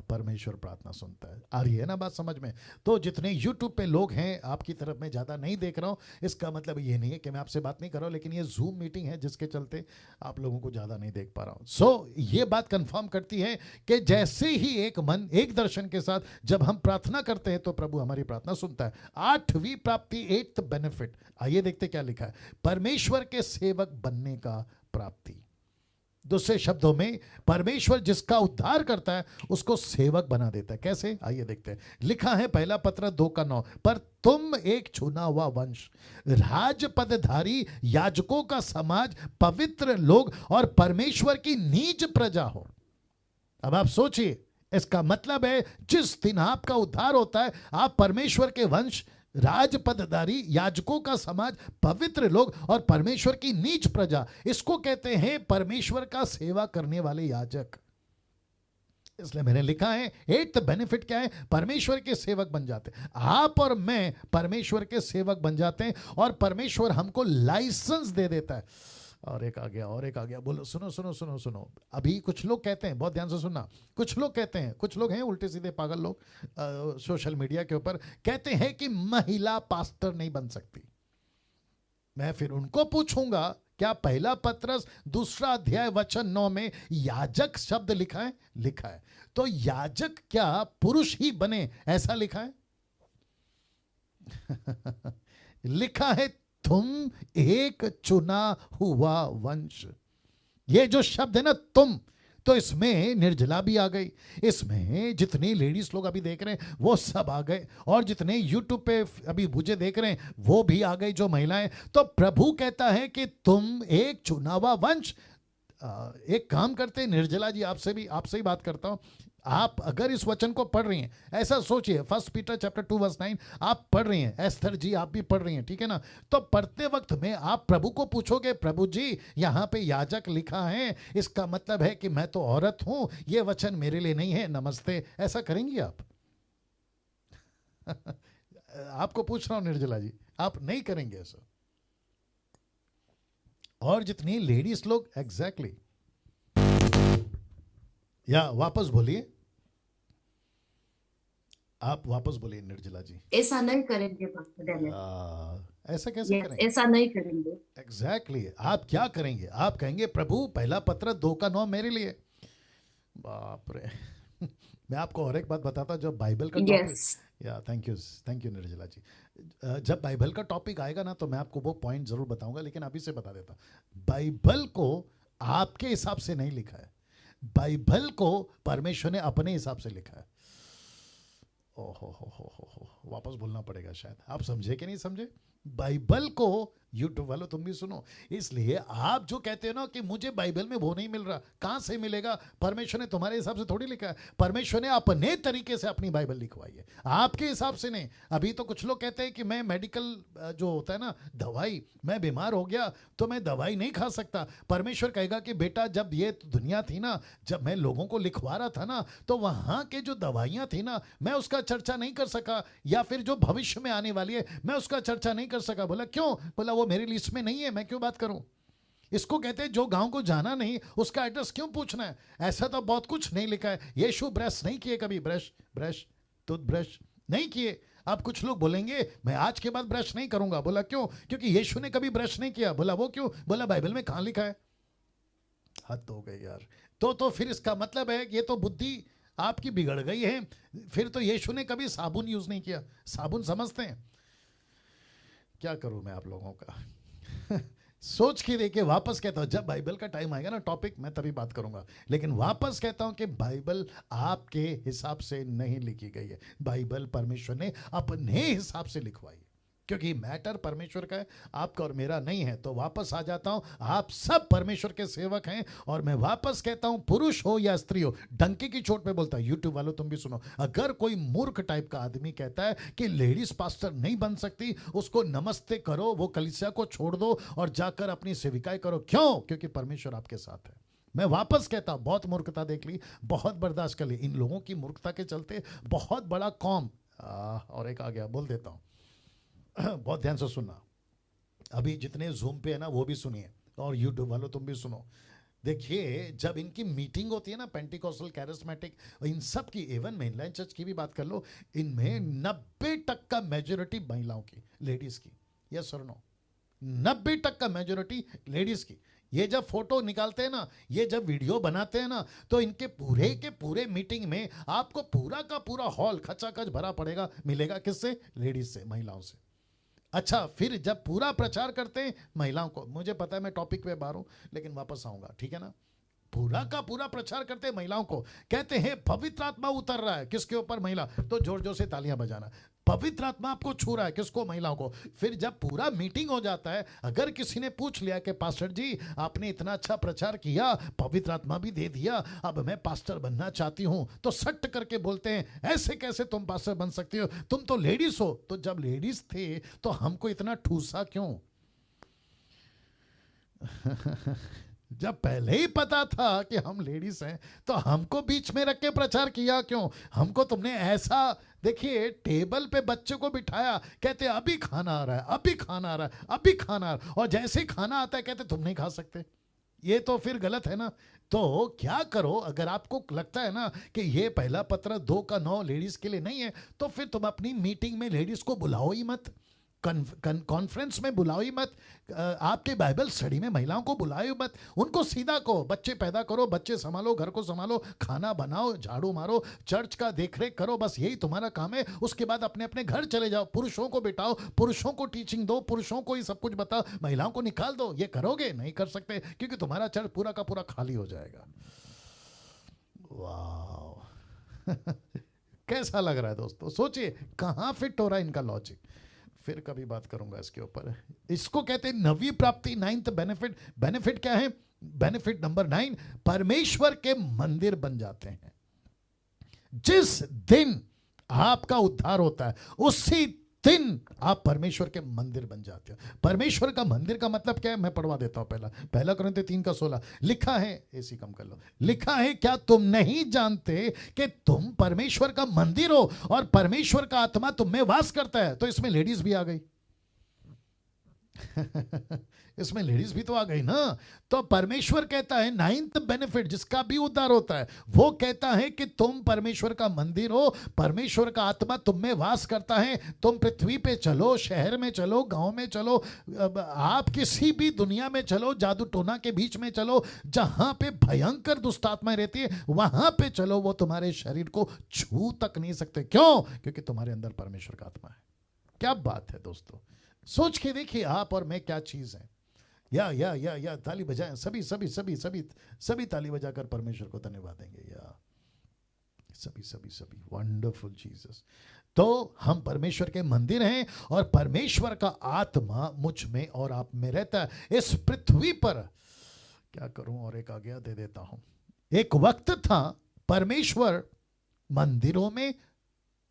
परमेश्वर प्रार्थना सुनता है। आ रही है ना बात समझ में? तो जितने YouTube पे लोग हैं, आपकी तरफ मैं ज़्यादा नहीं देख रहा हूँ, इसका मतलब ये नहीं है कि मैं आपसे बात नहीं कर रहा हूँ, लेकिन ये जूम मीटिंग है जिसके चलते आप लोगों को ज़्यादा नहीं देख पा रहा हूँ। सो ये बात कंफर्म करती है कि जैसे ही एक मन, एक दर्शन के साथ जब हम प्रार्थना करते हैं तो प्रभु हमारी प्रार्थना सुनता है। 8वीं प्राप्ति, 8th बेनिफिट, आइए देखते क्या लिखा है। परमेश्वर के सेवक बनने का प्राप्ति। दूसरे शब्दों में, परमेश्वर जिसका उद्धार करता है उसको सेवक बना देता है। कैसे? आइए देखते हैं। लिखा है पहला पत्र 2:9, पर तुम एक चुना हुआ वंश, राजपदधारी, याजकों का समाज, पवित्र लोग और परमेश्वर की नीज प्रजा हो। अब आप सोचिए, इसका मतलब है जिस दिन आपका उद्धार होता है, आप परमेश्वर के वंश, राजपदधारी, याजकों का समाज, पवित्र लोग और परमेश्वर की नीच प्रजा। इसको कहते हैं परमेश्वर का सेवा करने वाले याजक। इसलिए मैंने लिखा है 8th बेनिफिट क्या है? परमेश्वर के सेवक बन जाते हैं। आप और मैं परमेश्वर के सेवक बन जाते हैं और परमेश्वर हमको लाइसेंस दे देता है। और एक आ गया, और एक आ गया। बोलो, सुनो सुनो सुनो सुनो। अभी कुछ लोग कहते हैं, बहुत ध्यान से सुनना, कुछ लोग कहते हैं, कुछ लोग हैं उल्टे सीधे पागल लोग सोशल मीडिया के ऊपर, कहते हैं कि महिला पास्टर नहीं बन सकती। मैं फिर उनको पूछूंगा, क्या पहला पत्रस 2 अध्याय वचन 9 में याजक शब्द लिखा है? लिखा है। तो याजक क्या पुरुष ही बने ऐसा लिखा है? लिखा है तुम एक चुना हुआ वंश। ये जो शब्द है ना तुम, तो इसमें निर्जला भी आ गई, इसमें जितनी लेडीज लोग अभी देख रहे हैं वो सब आ गए, और जितने यूट्यूब पे अभी मुझे देख रहे हैं वो भी आ गई, जो महिलाएं। तो प्रभु कहता है कि तुम एक चुना हुआ वंश। एक काम करते हैं निर्जला जी, आपसे ही बात करता हूं। आप अगर इस वचन को पढ़ रही हैं, ऐसा सोचिए, 1 पीटर चैप्टर 2:9 आप पढ़ रही हैं, एस्थर जी आप भी पढ़ रही हैं, ठीक है ना? तो पढ़ते वक्त में आप प्रभु को पूछोगे, प्रभु जी यहाँ पे याजक लिखा है, इसका मतलब है कि मैं तो औरत हूं, ये वचन मेरे लिए नहीं है, नमस्ते। ऐसा करेंगी आप? आपको पूछ रहा हूं निर्जला जी, आप नहीं करेंगे ऐसा। और जितनी लेडीज लोग, एग्जैक्टली, या वापस बोलिए, आप वापस बोलिए निर्जला जी। ऐसा नहीं करेंगे। ऐसा कैसे करेंगे? ऐसा नहीं करेंगे। एग्जैक्टली आप क्या करेंगे? आप कहेंगे प्रभु पहला पत्र 2:9 मेरे लिए। बाप रे। मैं आपको और एक बात बताता, जब बाइबल का टॉपिक, या थैंक यू निर्जला जी, जब बाइबल का टॉपिक आएगा ना तो मैं आपको वो पॉइंट जरूर बताऊंगा, लेकिन अभी से बता देता, बाइबल को आपके हिसाब से नहीं लिखा है, बाइबल को परमेश्वर ने अपने हिसाब से लिखा है। हो, वापस बोलना पड़ेगा शायद, आप समझे कि नहीं समझे? बाइबल को, यूट्यूब वालों तुम भी सुनो, इसलिए आप जो कहते हो ना कि मुझे बाइबल में वो नहीं मिल रहा, कहां से मिलेगा? परमेश्वर ने तुम्हारे हिसाब से थोड़ी लिखा है, परमेश्वर ने अपने तरीके से अपनी बाइबल लिखवाई है, आपके हिसाब से नहीं। अभी तो कुछ लोग कहते हैं कि मैं मेडिकल जो होता है ना, दवाई, मैं बीमार हो गया तो मैं दवाई नहीं खा सकता। परमेश्वर कहेगा कि बेटा, जब ये दुनिया थी ना, जब मैं लोगों को लिखवा रहा था ना, तो वहां के जो दवाइयां थी ना, मैं उसका चर्चा नहीं कर सका, या फिर जो भविष्य में आने वाली है मैं उसका चर्चा नहीं कर सका। बोला क्यों? बोला वो मेरी लिस्ट में नहीं है, मैं क्यों बात करूं? इसको कहते हैं जो गांव को जाना नहीं उसका एड्रेस क्यों पूछना है? ऐसा तो बहुत कुछ नहीं लिखा है। यीशु ब्रश नहीं किए कभी, ब्रश टूथब्रश नहीं किए। अब कुछ लोग बोलेंगे मैं आज के बाद ब्रश नहीं करूंगा। बोला क्यों? क्योंकि यीशु ने कभी ब्रश नहीं किया। बोला वो क्यों? बोला बाइबल में कहां लिखा है। हद हो गई यार। तो फिर इसका मतलब है ये तो बुद्धि आपकी बिगड़ गई है। फिर तो यीशु ने कभी साबुन यूज नहीं किया। साबुन समझते हैं? क्या करूं मैं आप लोगों का सोच के देखिए। वापस कहता हूं, जब बाइबल का टाइम आएगा ना टॉपिक, मैं तभी बात करूंगा। लेकिन वापस कहता हूं कि बाइबल आपके हिसाब से नहीं लिखी गई है। बाइबल परमेश्वर ने अपने हिसाब से लिखवाई, क्योंकि मैटर परमेश्वर का है, आपका और मेरा नहीं है। तो वापस आ जाता हूं, आप सब परमेश्वर के सेवक हैं। और मैं वापस कहता हूं, पुरुष हो या स्त्री हो, डंके की चोट पे बोलता है। यूट्यूब वालों तुम भी सुनो, अगर कोई मूर्ख टाइप का आदमी कहता है कि लेडीज पास्टर नहीं बन सकती, उसको नमस्ते करो, वो कलीसिया को छोड़ दो और जाकर अपनी सेविकाएं करो। क्यों? क्योंकि परमेश्वर आपके साथ है। मैं वापस कहता हूं, बहुत मूर्खता देख ली, बहुत बर्दाश्त कर ली। इन लोगों की मूर्खता के चलते बहुत बड़ा कौम और एक आ गया, बोल देता हूं, बहुत ध्यान से सुनना। अभी जितने जूम पे है ना वो भी सुनिए, और यूट्यूब वालों तुम भी सुनो। देखिए, जब इनकी मीटिंग होती है ना, पेंटिकॉस्टल, कैरिस्मेटिक, इन सब की, इवन मेनलाइन चर्च की भी बात कर लो, इनमें 90% मेजोरिटी महिलाओं की, लेडीज की। यस और नो? 90% मेजोरिटी लेडीज की। ये जब फोटो निकालते हैं ना, ये जब वीडियो बनाते हैं ना, तो इनके पूरे के पूरे मीटिंग में आपको पूरा का पूरा हॉल खचाखच भरा पड़ेगा, मिलेगा किससे? लेडीज से, महिलाओं से। अच्छा, फिर जब पूरा प्रचार करते हैं महिलाओं को, मुझे पता है मैं टॉपिक पे बाहर हूं, लेकिन वापस आऊंगा, ठीक है ना? पूरा का पूरा प्रचार करते हैं महिलाओं को, कहते हैं पवित्र आत्मा उतर रहा है, किसके ऊपर? महिला। तो जोर जोर से तालियां बजाना। पवित्र आत्मा आपको छू रहा है, किसको? महिलाओं को। फिर जब पूरा मीटिंग हो जाता है, अगर किसी ने पूछ लिया कि पास्टर जी आपने इतना अच्छा प्रचार किया, पवित्र आत्मा भी दे दिया, अब मैं पास्टर बनना चाहती हूं, तो सट्ट करके बोलते हैं ऐसे कैसे तुम पास्टर बन सकती हो, तुम तो लेडीज हो। तो जब लेडीज थे तो हमको इतना ठूसा क्यों? जब पहले ही पता था कि हम लेडीज हैं, तो हमको बीच में रख के प्रचार किया क्यों? हमको तुमने ऐसा, देखिए, टेबल पे बच्चे को बिठाया, कहते अभी खाना आ रहा है, अभी खाना आ रहा है, अभी खाना आ रहा है, और जैसे ही खाना आता है कहते तुम नहीं खा सकते। ये तो फिर गलत है ना? तो क्या करो, अगर आपको लगता है ना कि ये पहला पत्र 2:9 लेडीज के लिए नहीं है, तो फिर तुम अपनी मीटिंग में लेडीज को बुलाओ ही मत, कॉन्फ्रेंस में बुलाओ ही मत, आपके बाइबल स्टडी में महिलाओं को बुलाओ मत। उनको सीधा कहो, बच्चे पैदा करो, बच्चे संभालो, घर को संभालो, खाना बनाओ, झाड़ू मारो, चर्च का देखरेख करो, बस यही तुम्हारा काम है। उसके बाद अपने अपने घर चले जाओ, पुरुषों को बिठाओ, पुरुषों को टीचिंग दो, पुरुषों को ही सब कुछ बताओ, महिलाओं को निकाल दो। ये करोगे? नहीं कर सकते, क्योंकि तुम्हारा चर्च पूरा का पूरा खाली हो जाएगा। वाह कैसा लग रहा है दोस्तों? सोचिए कहां फिट हो रहा है इनका लॉजिक। फिर कभी बात करूंगा इसके ऊपर। इसको कहते हैं नवी प्राप्ति, 9th बेनिफिट। बेनिफिट क्या है? बेनिफिट नंबर 9, परमेश्वर के मंदिर बन जाते हैं। जिस दिन आपका उद्धार होता है, उसी दिन आप परमेश्वर के मंदिर बन जाते हो। परमेश्वर का मंदिर का मतलब क्या है? मैं पढ़वा देता हूं। पहला कुरिन्थियों 3:16 लिखा है, एसी कम कर लो, लिखा है, क्या तुम नहीं जानते कि तुम परमेश्वर का मंदिर हो और परमेश्वर का आत्मा तुम में वास करता है? तो इसमें लेडीज भी आ गई इसमें लेडीज भी तो आ गई ना। तो परमेश्वर कहता है 9th बेनिफिट, जिसका भी उद्धार होता है, वो कहता है कि तुम परमेश्वर का मंदिर हो, परमेश्वर का आत्मा तुम में वास करता है। तुम पृथ्वी पे चलो, शहर में चलो, गांव में चलो, आप किसी भी दुनिया में चलो, जादू टोना के बीच में चलो, जहां पे भयंकर दुष्ट आत्माएं रहती है वहां पे चलो, वो तुम्हारे शरीर को छू तक नहीं सकते। क्यों? क्योंकि तुम्हारे अंदर परमेश्वर का आत्मा है। क्या बात है दोस्तों, सोच के देखिए आप और मैं क्या चीज है। या ताली बजाएं, सभी सभी सभी सभी सभी ताली बजाकर परमेश्वर को धन्यवाद देंगे। या सभी सभी सभी वंडरफुल जीसस। तो हम परमेश्वर के मंदिर हैं और परमेश्वर का आत्मा मुझ में और आप में रहता है इस पृथ्वी पर। क्या करूं, और एक आज्ञा दे देता हूं। एक वक्त था परमेश्वर मंदिरों में,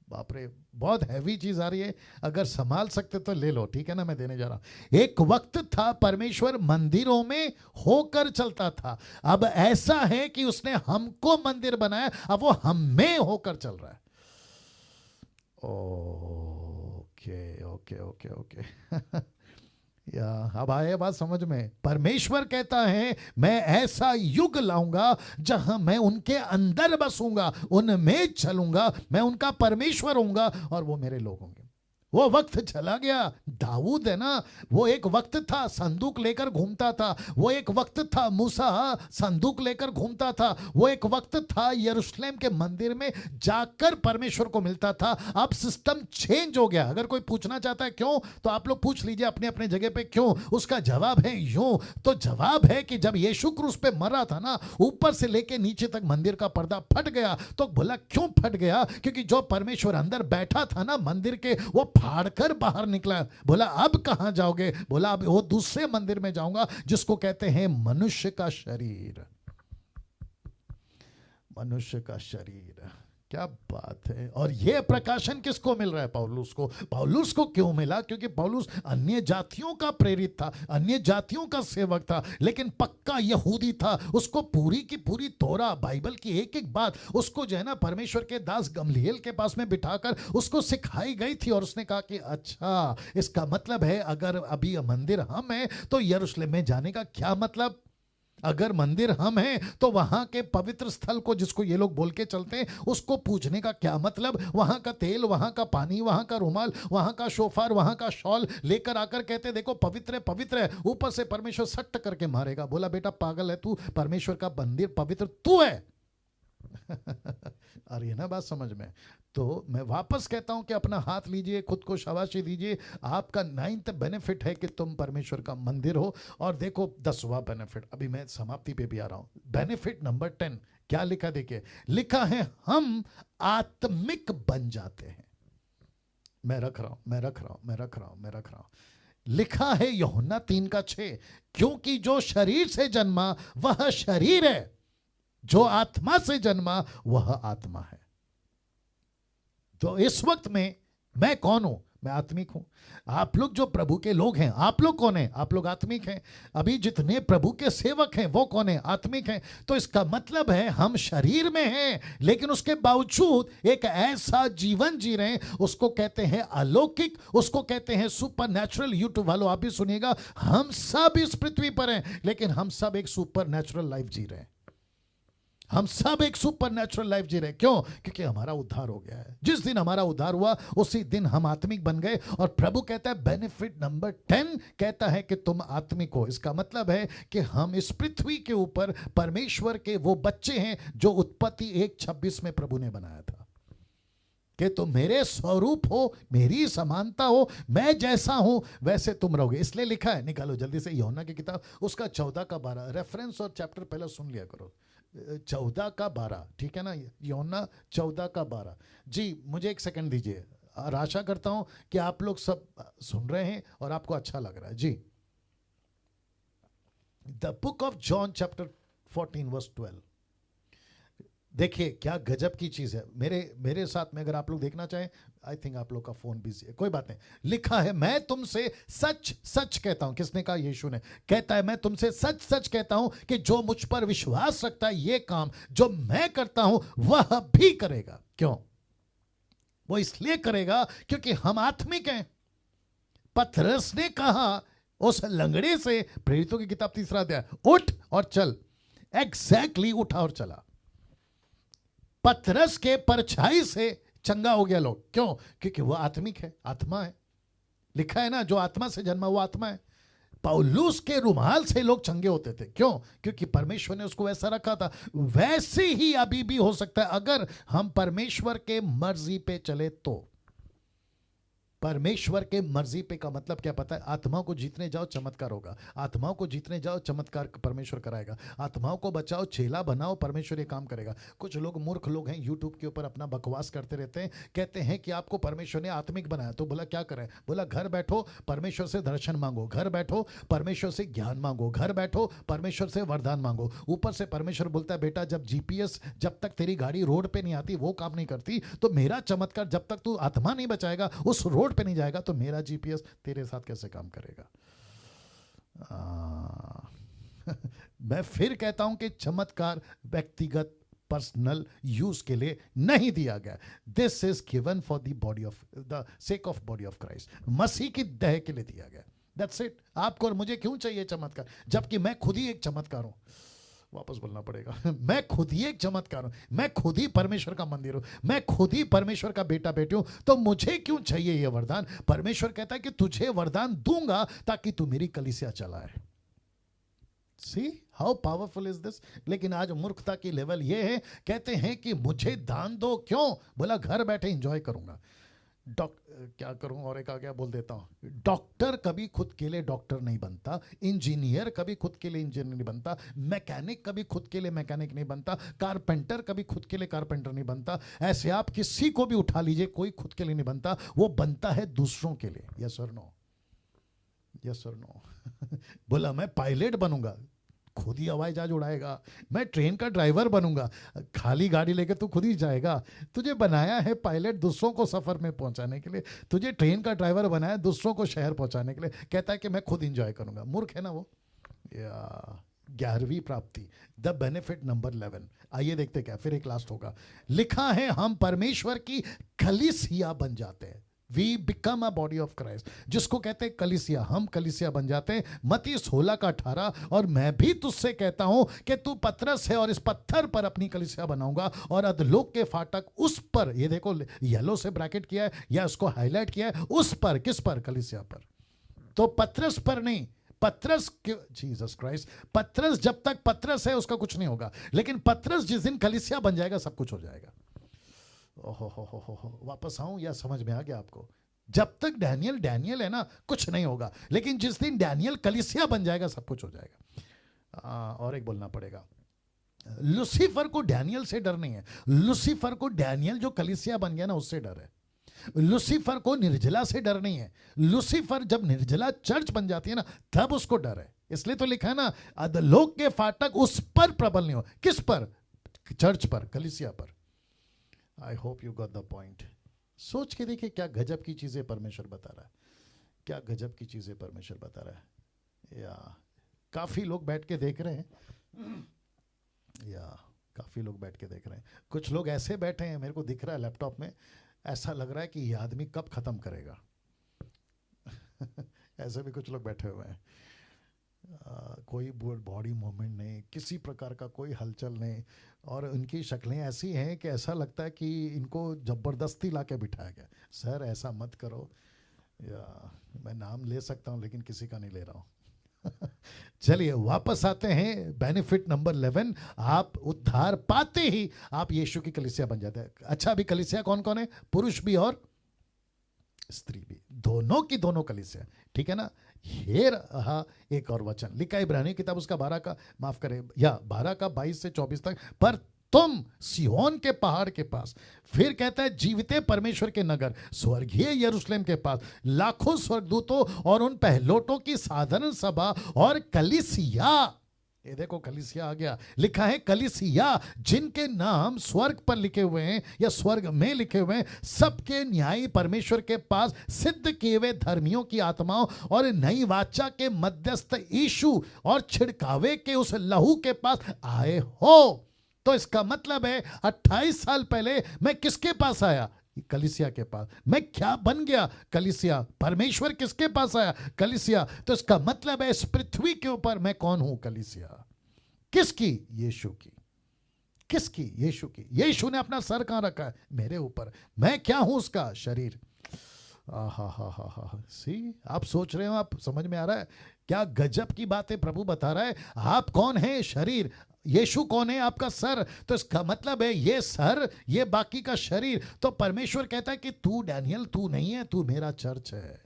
बाप रे बहुत हैवी चीज आ रही है, अगर संभाल सकते तो ले लो, ठीक है ना, मैं देने जा रहा हूं। एक वक्त था परमेश्वर मंदिरों में होकर चलता था, अब ऐसा है कि उसने हमको मंदिर बनाया, अब वो हम में होकर चल रहा है। ओके ओके ओके ओके या अब आए बात समझ में। परमेश्वर कहता है मैं ऐसा युग लाऊंगा जहां मैं उनके अंदर बसूंगा, उनमें चलूंगा, मैं उनका परमेश्वर होऊंगा और वो मेरे लोग होंगे। वो वक्त चला गया। दाऊद है ना, वो एक वक्त था संदूक लेकर घूमता था, वो एक वक्त था मूसा संदूक लेकर घूमता था, वो एक वक्त था यरूशलेम के मंदिर में जाकर परमेश्वर को मिलता था। अब सिस्टम चेंज हो गया। अगर कोई पूछना चाहता है क्यों, तो आप लोग पूछ लीजिए अपने अपने जगह पे क्यों। उसका जवाब है यूं। तो जवाब है कि जब यीशु क्रूस पे मरा था ना, ऊपर से लेके नीचे तक मंदिर का पर्दा फट गया। तो बोला क्यों फट गया? क्योंकि जो परमेश्वर अंदर बैठा था ना मंदिर के, वो फाड़कर बाहर निकला। बोला अब कहां जाओगे? बोला अब वो दूसरे मंदिर में जाऊंगा जिसको कहते हैं मनुष्य का शरीर। मनुष्य का शरीर, क्या बात है। और यह प्रकाशन किसको मिल रहा है? पौलुस को। पौलुस को क्यों मिला? क्योंकि पौलुस अन्य जातियों का प्रेरित था, अन्य जातियों का सेवक था, लेकिन पक्का यहूदी था। उसको पूरी की पूरी तोरा, बाइबल की एक एक बात उसको जो है ना परमेश्वर के दास गमलीएल के पास में बिठाकर उसको सिखाई गई थी। और उसने कहा कि अच्छा, इसका मतलब है अगर अभी मंदिर हम हैं तो यरूशलेम में जाने का क्या मतलब? अगर मंदिर हम हैं तो वहां के पवित्र स्थल को, जिसको ये लोग बोल के चलते हैं, उसको पूजने का क्या मतलब? वहां का तेल, वहां का पानी, वहां का रुमाल, वहां का शोफार, वहां का शॉल लेकर आकर कहते देखो पवित्र है, पवित्र है। ऊपर से परमेश्वर सट्ट करके मारेगा। बोला बेटा पागल है तू, परमेश्वर का मंदिर पवित्र तू है। और ये ना बात समझ में। तो मैं वापस कहता हूं कि अपना हाथ लीजिए, खुद को शाबाशी दीजिए। आपका 9th बेनिफिट है कि तुम परमेश्वर का मंदिर हो। और देखो 10वां बेनिफिट, अभी मैं समाप्ति पे भी आ रहा हूं। बेनिफिट नंबर 10 क्या लिखा? देखिए लिखा है हम आत्मिक बन जाते हैं। मैं रख रहा हूं। लिखा है यूहन्ना 3:6, क्योंकि जो शरीर से जन्मा वह शरीर है, जो आत्मा से जन्मा वह आत्मा है। तो इस वक्त में मैं कौन हूं? मैं आत्मिक हूं। आप लोग जो प्रभु के लोग हैं, आप लोग कौन हैं? आप लोग आत्मिक हैं। अभी जितने प्रभु के सेवक हैं वो कौन है? आत्मिक हैं। तो इसका मतलब है हम शरीर में हैं, लेकिन उसके बावजूद एक ऐसा जीवन जी रहे हैं, उसको कहते हैं अलौकिक, उसको कहते हैं सुपर नेचुरल। यूट्यूब वालों आप भी सुनिएगा, हम सब इस पृथ्वी पर हैं, लेकिन हम सब एक सुपर नेचुरल लाइफ जी रहे हैं। हम सब एक सुपर नेचुरल लाइफ जी रहे। क्यों? क्योंकि हमारा उद्धार हो गया है। जिस दिन हमारा उद्धार हुआ उसी दिन हम आत्मिक बन गए। और प्रभु कहता है बेनिफिट नंबर 10 कहता है कि तुम आत्मिक हो। इसका मतलब है कि हम इस पृथ्वी के ऊपर परमेश्वर के वो बच्चे हैं जो उत्पत्ति 1:26 में प्रभु ने बनाया था कि तुम मेरे स्वरूप हो, मेरी समानता हो, मैं जैसा हूं वैसे तुम रहोगे। इसलिए लिखा है, निकालो जल्दी से यूहन्ना की किताब, उसका 14:12 रेफरेंस और चैप्टर पहले सुन लिया करो। 14:12, ठीक है ना? यूहन्ना 14:12। जी मुझे एक सेकंड दीजिए, और आशा करता हूं कि आप लोग सब सुन रहे हैं और आपको अच्छा लग रहा है। जी, the book of John chapter 14:12। देखिए क्या गजब की चीज है। मेरे साथ में अगर आप लोग देखना चाहें, आई थिंक आप लोग का फोन बिजी है, कोई बात नहीं। लिखा है मैं तुमसे सच सच कहता हूं। किसने कहा? यीशु ने। कहता है मैं तुमसे सच सच कहता हूं कि जो मुझ पर विश्वास रखता है, ये काम जो मैं करता हूं वह भी करेगा। क्यों? वो इसलिए करेगा क्योंकि हम आत्मिक हैं। पतरस ने कहा उस लंगड़े से, प्रेरितों की किताब 3 अध्याय, उठ और चल। एग्जैक्टली उठा और चला। पतरस के परछाई से चंगा हो गया लोग। क्यों? क्योंकि वो आत्मिक है, आत्मा है। लिखा है ना, जो आत्मा से जन्मा वो आत्मा है। पौलुस के रुमाल से लोग चंगे होते थे। क्यों? क्योंकि परमेश्वर ने उसको वैसा रखा था। वैसे ही अभी भी हो सकता है अगर हम परमेश्वर के मर्जी पे चले तो। परमेश्वर के मर्जी पे का मतलब क्या पता है? आत्माओं को जीतने जाओ चमत्कार होगा। आत्माओं को जीतने जाओ चमत्कार परमेश्वर कराएगा। आत्माओं को बचाओ, चेला बनाओ, परमेश्वर ये काम करेगा। कुछ लोग मूर्ख लोग हैं यूट्यूब के ऊपर अपना बकवास करते रहते हैं, कहते हैं कि आपको परमेश्वर ने आत्मिक बनाया। तो बोला क्या करें? बोला घर बैठो परमेश्वर से दर्शन मांगो, घर बैठो परमेश्वर से ज्ञान मांगो, घर बैठो परमेश्वर से वरदान मांगो। ऊपर से परमेश्वर बोलता है बेटा जब जीपीएस, जब तक तेरी गाड़ी रोड पे नहीं आती, वो काम नहीं करती, तो मेरा चमत्कार जब तक तू आत्मा नहीं बचाएगा, उस रोड पे नहीं जाएगा, तो मेरा जीपीएस तेरे साथ कैसे काम करेगा? मैं फिर कहता हूं कि चमत्कार व्यक्तिगत पर्सनल यूज के लिए नहीं दिया गया। This is given for the sake of body of Christ. मसीह की देह के लिए दिया गया। That's it. आपको और मुझे क्यों चाहिए चमत्कार, जबकि मैं खुद ही एक चमत्कार हूं। वापस बोलना पड़ेगा। मैं खुद ही एक चमत्कार हूं, मैं खुद ही परमेश्वर का मंदिर हूं, मैं खुद ही परमेश्वर का बेटा बेटी हूं, तो मुझे क्यों चाहिए ये वरदान? परमेश्वर कहता है कि तुझे वरदान दूंगा ताकि तू मेरी कलीसिया चलाए। See how powerful is this? लेकिन आज मूर्खता की लेवल ये है, कहते हैं कि मुझे दान दो, क्यों? बोला घर बैठे एंजॉय करूंगा। क्या करूं, और एक आगे बोल देता हूं, डॉक्टर कभी खुद के लिए डॉक्टर नहीं बनता, इंजीनियर कभी खुद के लिए इंजीनियर नहीं बनता, मैकेनिक कभी खुद के लिए मैकेनिक नहीं बनता, कारपेंटर कभी खुद के लिए कारपेंटर नहीं बनता। ऐसे आप किसी को भी उठा लीजिए, कोई खुद के लिए नहीं बनता, वो बनता है दूसरों के लिए। यस और नो? यस और नो? बोला मैं पायलट बनूंगा, खुद ही हवाई जहाज उड़ाएगा। मैं ट्रेन का ड्राइवर बनूंगा, खाली गाड़ी लेकर तू खुद ही जाएगा। तुझे बनाया है पायलट दूसरों को सफर में पहुंचाने के लिए, तुझे ट्रेन का ड्राइवर बनाया दूसरों को शहर पहुंचाने के लिए। कहता है कि मैं खुद एंजॉय करूंगा। मूर्ख है ना वो? या 11वीं प्राप्ति, द बेनिफिट नंबर 11। आइए देखते क्या, फिर एक लास्ट होगा। लिखा है हम परमेश्वर की कलीसिया बन जाते हैं। We become a body of Christ, जिसको कहते हैं कलीसिया। हम कलीसिया बन जाते हैं। मत्ती 16:18, और मैं भी तुझसे कहता हूं कि तू पतरस है और इस पत्थर पर अपनी कलीसिया बनाऊंगा और अधोलोक के फाटक उस पर, ये देखो येलो से ब्रैकेट किया है या इसको हाईलाइट किया है, उस पर। किस पर? कलीसिया पर। तो पतरस पर नहीं, पतरस, जीसस क्राइस्ट, पतरस जब तक पतरस है उसका कुछ नहीं होगा, लेकिन पतरस जिस दिन कलीसिया बन जाएगा सब कुछ हो जाएगा। ओहो, वापस आऊं या समझ में आ गया आपको? जब तक डैनियल है ना, कुछ नहीं होगा, लेकिन जिस दिन डैनियल कलीसिया बन जाएगा सब कुछ हो जाएगा। और एक बोलना पड़ेगा, लूसीफर को डैनियल से डर नहीं है, लूसीफर को डैनियल जो कलीसिया बन गया ना उससे डर है। लूसीफर को निर्जला से डर नहीं है, लूसीफर जब निर्जला चर्च बन जाती है ना तब उसको डर है। इसलिए तो लिखा है ना, अधोलोक के फाटक उस पर प्रबल नहीं हो। किस पर? चर्च पर, कलीसिया पर। I hope you got the point. सोच के देखिए क्या गजब की चीजें परमेश्वर बता रहा है, क्या गजब की चीजें परमेश्वर बता रहा है। या काफी लोग बैठ के देख रहे हैं, या काफी लोग बैठ के देख रहे हैं। कुछ लोग ऐसे बैठे हैं, मेरे को दिख रहा है लैपटॉप में, ऐसा लग रहा है कि ये आदमी कब खत्म करेगा। ऐसे भी कुछ लोग बैठे हुए हैं। कोई बॉडी मूवमेंट नहीं, किसी प्रकार का कोई हलचल नहीं, और उनकी शक्लें ऐसी हैं कि ऐसा लगता है कि इनको ज़बरदस्ती ला के बिठाया गया। सर ऐसा मत करो, या मैं नाम ले सकता हूँ लेकिन किसी का नहीं ले रहा हूँ। चलिए वापस आते हैं, बेनिफिट नंबर 11। आप उद्धार पाते ही आप यीशु की कलीसिया बन जाते हैं। अच्छा, अभी कलीसिया कौन कौन है? पुरुष भी और स्त्री भी, दोनों की दोनों कलीसिया, ठीक है ना। ये रहा एक और वचन लिखा इब्रानी किताब उसका 12 का, माफ करें, या 12 का 22 से 24 तक। पर तुम सिय्योन के पहाड़ के पास, फिर कहता है जीविते परमेश्वर के नगर स्वर्गीय यरूशलेम के पास, लाखों स्वर्गदूतों और उन पहलोटों की साधारण सभा और कलीसिया। ये देखो कलीसिया आ गया, लिखा है कलीसिया जिनके नाम स्वर्ग पर लिखे हुए हैं या स्वर्ग में लिखे हुए हैं, सबके न्यायी परमेश्वर के पास सिद्ध किए हुए धर्मियों की आत्माओं और नई वाचा के मध्यस्थ यीशु और छिड़कावे के उस लहू के पास आए हो। तो इसका मतलब है 28 साल पहले मैं किसके पास आया? कलीसिया के पास। मैं क्या बन गया? कलीसिया। परमेश्वर किसके पास आया? कलीसिया। तो इसका मतलब है इस पृथ्वी के ऊपर मैं कौन हूं? कलीसिया। किसकी? यीशु की। किसकी? यीशु की। यीशु ने अपना सर कहां रखा है? मेरे ऊपर। मैं क्या हूं? उसका शरीर। सी, आप सोच रहे हो, आप समझ में आ रहा है क्या गजब की बातें प्रभु बता रहा है? आप कौन है? शरीर। यीशु कौन है? आपका सर। तो इसका मतलब है ये सर, ये बाकी का शरीर। तो परमेश्वर कहता है कि तू डैनियल, तू नहीं है, तू मेरा चर्च है।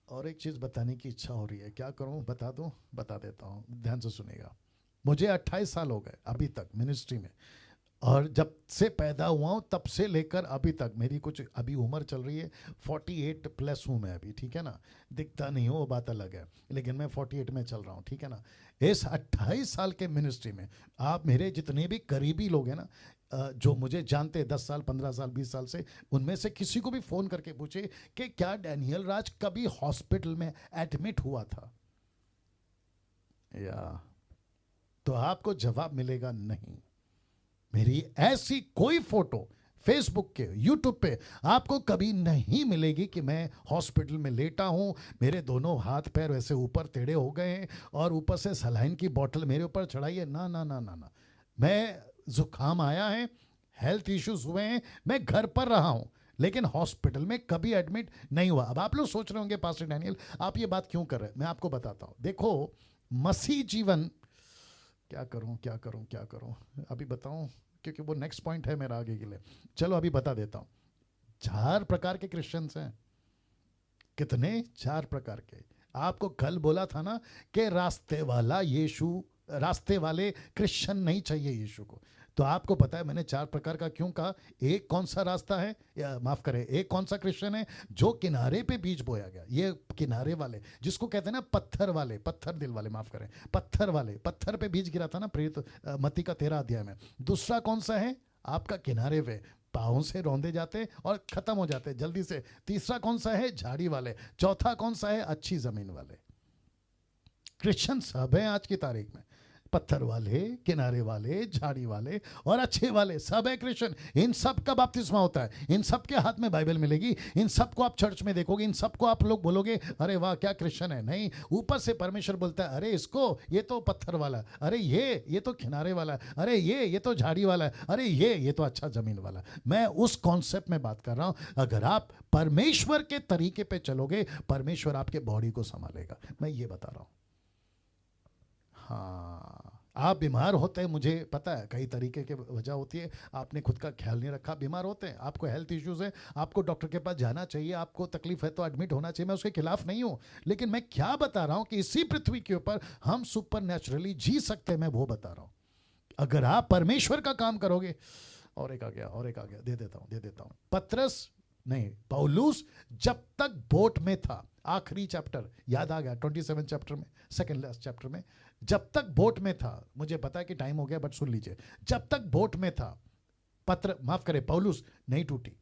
और एक चीज बताने की इच्छा हो रही है, क्या करूं? बता दूं? बता देता हूं, ध्यान से सुनेगा। मुझे 28 साल हो गए अभी तक मिनिस्ट्री में, और जब से पैदा हुआ हूँ तब से लेकर अभी तक मेरी कुछ, अभी उम्र चल रही है 48 प्लस हूँ मैं अभी, ठीक है ना। दिखता नहीं हो वो बात अलग है, लेकिन मैं 48 में चल रहा हूँ, ठीक है ना। इस 28 साल के मिनिस्ट्री में आप मेरे जितने भी करीबी लोग हैं ना, जो मुझे जानते हैं 10 साल 15 साल 20 साल से, उनमें से किसी को भी फ़ोन करके पूछे कि क्या डैनियल राज कभी हॉस्पिटल में एडमिट हुआ था, या तो आपको जवाब मिलेगा नहीं। मेरी ऐसी कोई फोटो फेसबुक के, यूट्यूब पे आपको कभी नहीं मिलेगी कि मैं हॉस्पिटल में लेटा हूँ, मेरे दोनों हाथ पैर वैसे ऊपर टेढ़े हो गए हैं और ऊपर से सलाइन की बोतल मेरे ऊपर चढ़ाई है। ना ना ना ना ना, मैं जुकाम आया है, हेल्थ इश्यूज हुए हैं, मैं घर पर रहा हूँ, लेकिन हॉस्पिटल में कभी एडमिट नहीं हुआ। अब आप लोग सोच रहे होंगे पास्टर डैनियल आप ये बात क्यों कर रहे हैं, मैं आपको बताता हूँ। देखो मसीह जीवन, क्या करूं क्या करूं क्या करूं, अभी बताऊं क्योंकि वो नेक्स्ट पॉइंट है मेरा आगे के लिए। चलो अभी बता देता हूं। 4 प्रकार के क्रिश्चियंस हैं। कितने? 4 प्रकार के। आपको कल बोला था ना कि रास्ते वाला यीशु, रास्ते वाले क्रिश्चियन नहीं चाहिए यीशु को। तो आपको पता है मैंने 4 प्रकार का क्यों कहा। एक कौन सा रास्ता है, या माफ करें, एक कौन सा क्रिश्चियन है जो किनारे पे बीज बोया गया। ये किनारे वाले जिसको कहते हैं ना पत्थर वाले, पत्थर दिल वाले, माफ करें, पत्थर वाले, पत्थर पे बीज गिरा था ना प्रेरित मत्ती का 13 अध्याय में। दूसरा कौन सा है? आपका किनारे पे पाँव से रौंदे जाते और खत्म हो जाते जल्दी से। तीसरा कौन सा है? झाड़ी वाले। चौथा कौन सा है? अच्छी जमीन वाले। क्रिश्चियन सब है आज की तारीख में, पत्थर वाले, किनारे वाले, झाड़ी वाले और अच्छे वाले, सब है क्रिश्चियन। इन सब का बपतिस्मा होता है, इन सब के हाथ में बाइबल मिलेगी, इन सब को आप चर्च में देखोगे, इन सब को आप लोग बोलोगे अरे वाह क्या क्रिश्चियन है। नहीं, ऊपर से परमेश्वर बोलता है अरे इसको, ये तो पत्थर वाला, अरे ये तो किनारे वाला, अरे ये तो झाड़ी वाला, अरे ये तो अच्छा जमीन वाला। मैं उस कॉन्सेप्ट में बात कर रहा हूं। अगर आप परमेश्वर के तरीके पे चलोगे, परमेश्वर आपके बॉडी को संभालेगा, मैं ये बता रहा हूं। हाँ, आप बीमार होते हैं, मुझे पता है कई तरीके की वजह होती है, आपने खुद का ख्याल नहीं रखा, बीमार होते हैं, आपको हेल्थ इश्यूज है, आपको डॉक्टर के पास जाना चाहिए, आपको तकलीफ है तो एडमिट होना चाहिए, मैं उसके खिलाफ नहीं हूं। लेकिन मैं क्या बता रहा हूं कि इसी पृथ्वी के ऊपर हम सुपर नेचुरली जी सकते हैं, मैं वो बता रहा हूं। अगर आप परमेश्वर का काम करोगे। और एक आ गया, दे देता हूं। पतरस नहीं, पौलुस जब तक बोट में था, आखिरी चैप्टर याद आ गया, 27 चैप्टर में, सेकंड लास्ट चैप्टर में, जब तक बोट में था, मुझे पता है कि टाइम हो गया बट सुन लीजिए, जब तक बोट में था पौलुस नहीं टूटी।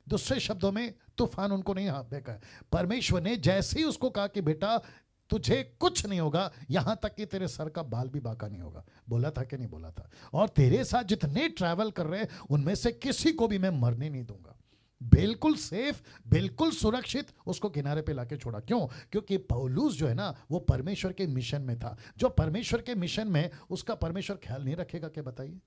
दूसरे शब्दों में तूफान उनको नहीं बेका। परमेश्वर ने जैसे ही उसको कहा कि बेटा तुझे कुछ नहीं होगा, यहां तक कि तेरे सर का बाल भी बाका नहीं होगा, बोला था कि नहीं बोला था। और तेरे साथ जितने ट्रैवल कर रहे हैं उनमें से किसी को भी मैं मरने नहीं दूंगा, बिल्कुल सेफ, बिल्कुल सुरक्षित उसको किनारे पे लाके छोड़ा। क्यों? क्योंकि पौलुस जो है ना वो परमेश्वर के मिशन में था। जो परमेश्वर के मिशन में, उसका परमेश्वर ख्याल नहीं रखेगा क्या? बताइए।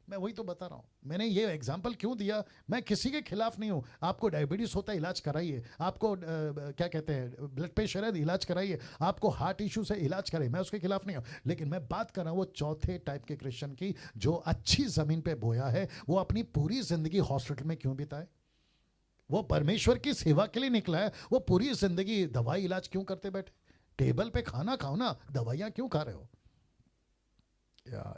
मैं वही तो बता रहा हूं। मैंने ये एग्जांपल क्यों दिया, मैं किसी के खिलाफ नहीं हूं। आपको डायबिटीज होता है, इलाज कराइए। आपको क्या कहते हैं, ब्लड प्रेशर है, इलाज कराइए। आपको हार्ट इश्यूज है, इलाज कराइए, मैं उसके खिलाफ नहीं हूं। लेकिन मैं बात कर रहा हूं वो चौथे टाइप के क्रिश्चियन की, जो अच्छी जमीन पे बोया है, वो अपनी पूरी जिंदगी हॉस्पिटल में क्यों बिताए? वो परमेश्वर की सेवा के लिए निकला है, वो पूरी जिंदगी दवाई इलाज क्यों करते बैठे? टेबल पे खाना खाओ ना, दवाइयां क्यों खा रहे हो?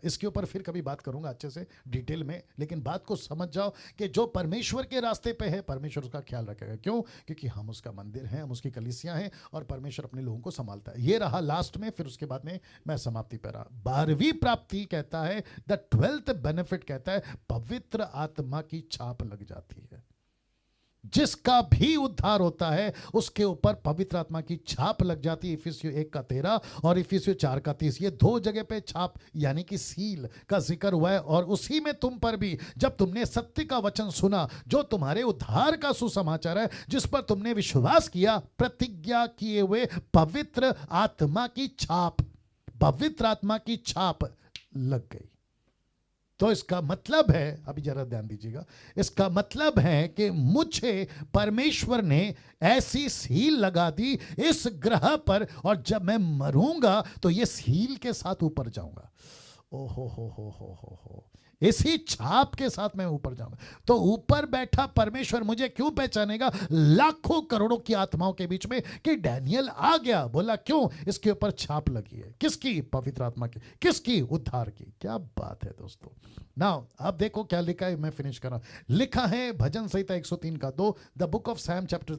इसके ऊपर फिर कभी बात करूंगा अच्छे से डिटेल में, लेकिन बात को समझ जाओ कि जो परमेश्वर के रास्ते पे है, परमेश्वर उसका ख्याल रखेगा। क्यों? क्योंकि हम उसका मंदिर हैं, हम उसकी कलीसियां हैं और परमेश्वर अपने लोगों को संभालता है। ये रहा लास्ट में, फिर उसके बाद में मैं समाप्ति पर रहा। 12वीं प्राप्ति कहता है, द 12th बेनिफिट कहता है, पवित्र आत्मा की छाप लग जाती है। जिसका भी उद्धार होता है उसके ऊपर पवित्र आत्मा की छाप लग जाती है। इफिसियों 1:13 और इफिसियों 4:30, ये 2 जगह पे छाप यानी कि सील का जिक्र हुआ है। और उसी में तुम पर भी, जब तुमने सत्य का वचन सुना, जो तुम्हारे उद्धार का सुसमाचार है, जिस पर तुमने विश्वास किया, प्रतिज्ञा किए हुए पवित्र आत्मा की छाप, पवित्र आत्मा की छाप लग गई। तो इसका मतलब है, अभी जरा ध्यान दीजिएगा, इसका मतलब है कि मुझे परमेश्वर ने ऐसी सील लगा दी इस ग्रह पर, और जब मैं मरूंगा तो ये सील के साथ ऊपर जाऊंगा। ओ हो, इसी छाप के साथ मैं ऊपर जाऊंगा। तो ऊपर बैठा परमेश्वर मुझे क्यों पहचानेगा लाखों करोड़ों की आत्माओं के बीच में कि डैनियल आ गया? बोला क्यों? इसके ऊपर छाप लगी है। किसकी? पवित्र आत्मा की। किसकी? उद्धार की। क्या बात है दोस्तों। नाउ अब देखो क्या लिखा है, मैं फिनिश कर रहा हूं। लिखा है भजन संहिता 103 का 2, the book of psalm chapter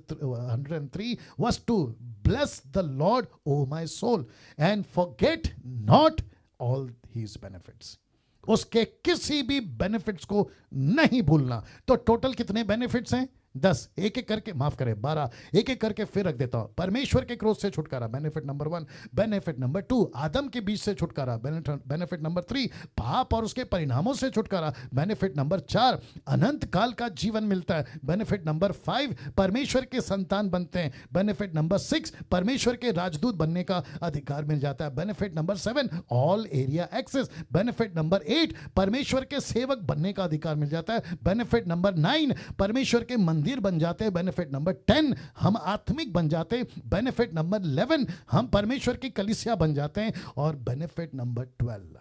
103 verse 2, bless the lord O my soul and forget not all his benefits. उसके किसी भी बेनिफिट्स को नहीं भूलना। तो टोटल कितने बेनिफिट्स हैं? 10, एक एक करके, माफ करें 12, एक एक करके फिर रख देता हूं। परमेश्वर के क्रोध से छुटकारा, बेनिफिट नंबर 1। बेनिफिट नंबर 2, आदम के बीज से छुटकारा, बेनिफिट नंबर 3, पाप और उसके परिणामों से छुटकारा, बेनिफिट नंबर 4, अनंत काल का जीवन मिलता है, बेनिफिट नंबर 5, परमेश्वर के संतान बनते हैं, बेनिफिट नंबर 6, परमेश्वर के राजदूत बनने का अधिकार मिल जाता है, benefit number 7, all area access, benefit number 8, परमेश्वर के सेवक बनने का अधिकार मिल जाता है, बेनिफिट नंबर 9, परमेश्वर के मंदिर बन जाते हैं, बेनिफिट नंबर 10, हम आत्मिक बन जाते हैं, बेनिफिट नंबर 11, हम परमेश्वर की कलीसिया बन जाते हैं, और बेनिफिट नंबर 12,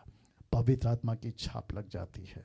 पवित्र आत्मा की छाप लग जाती है।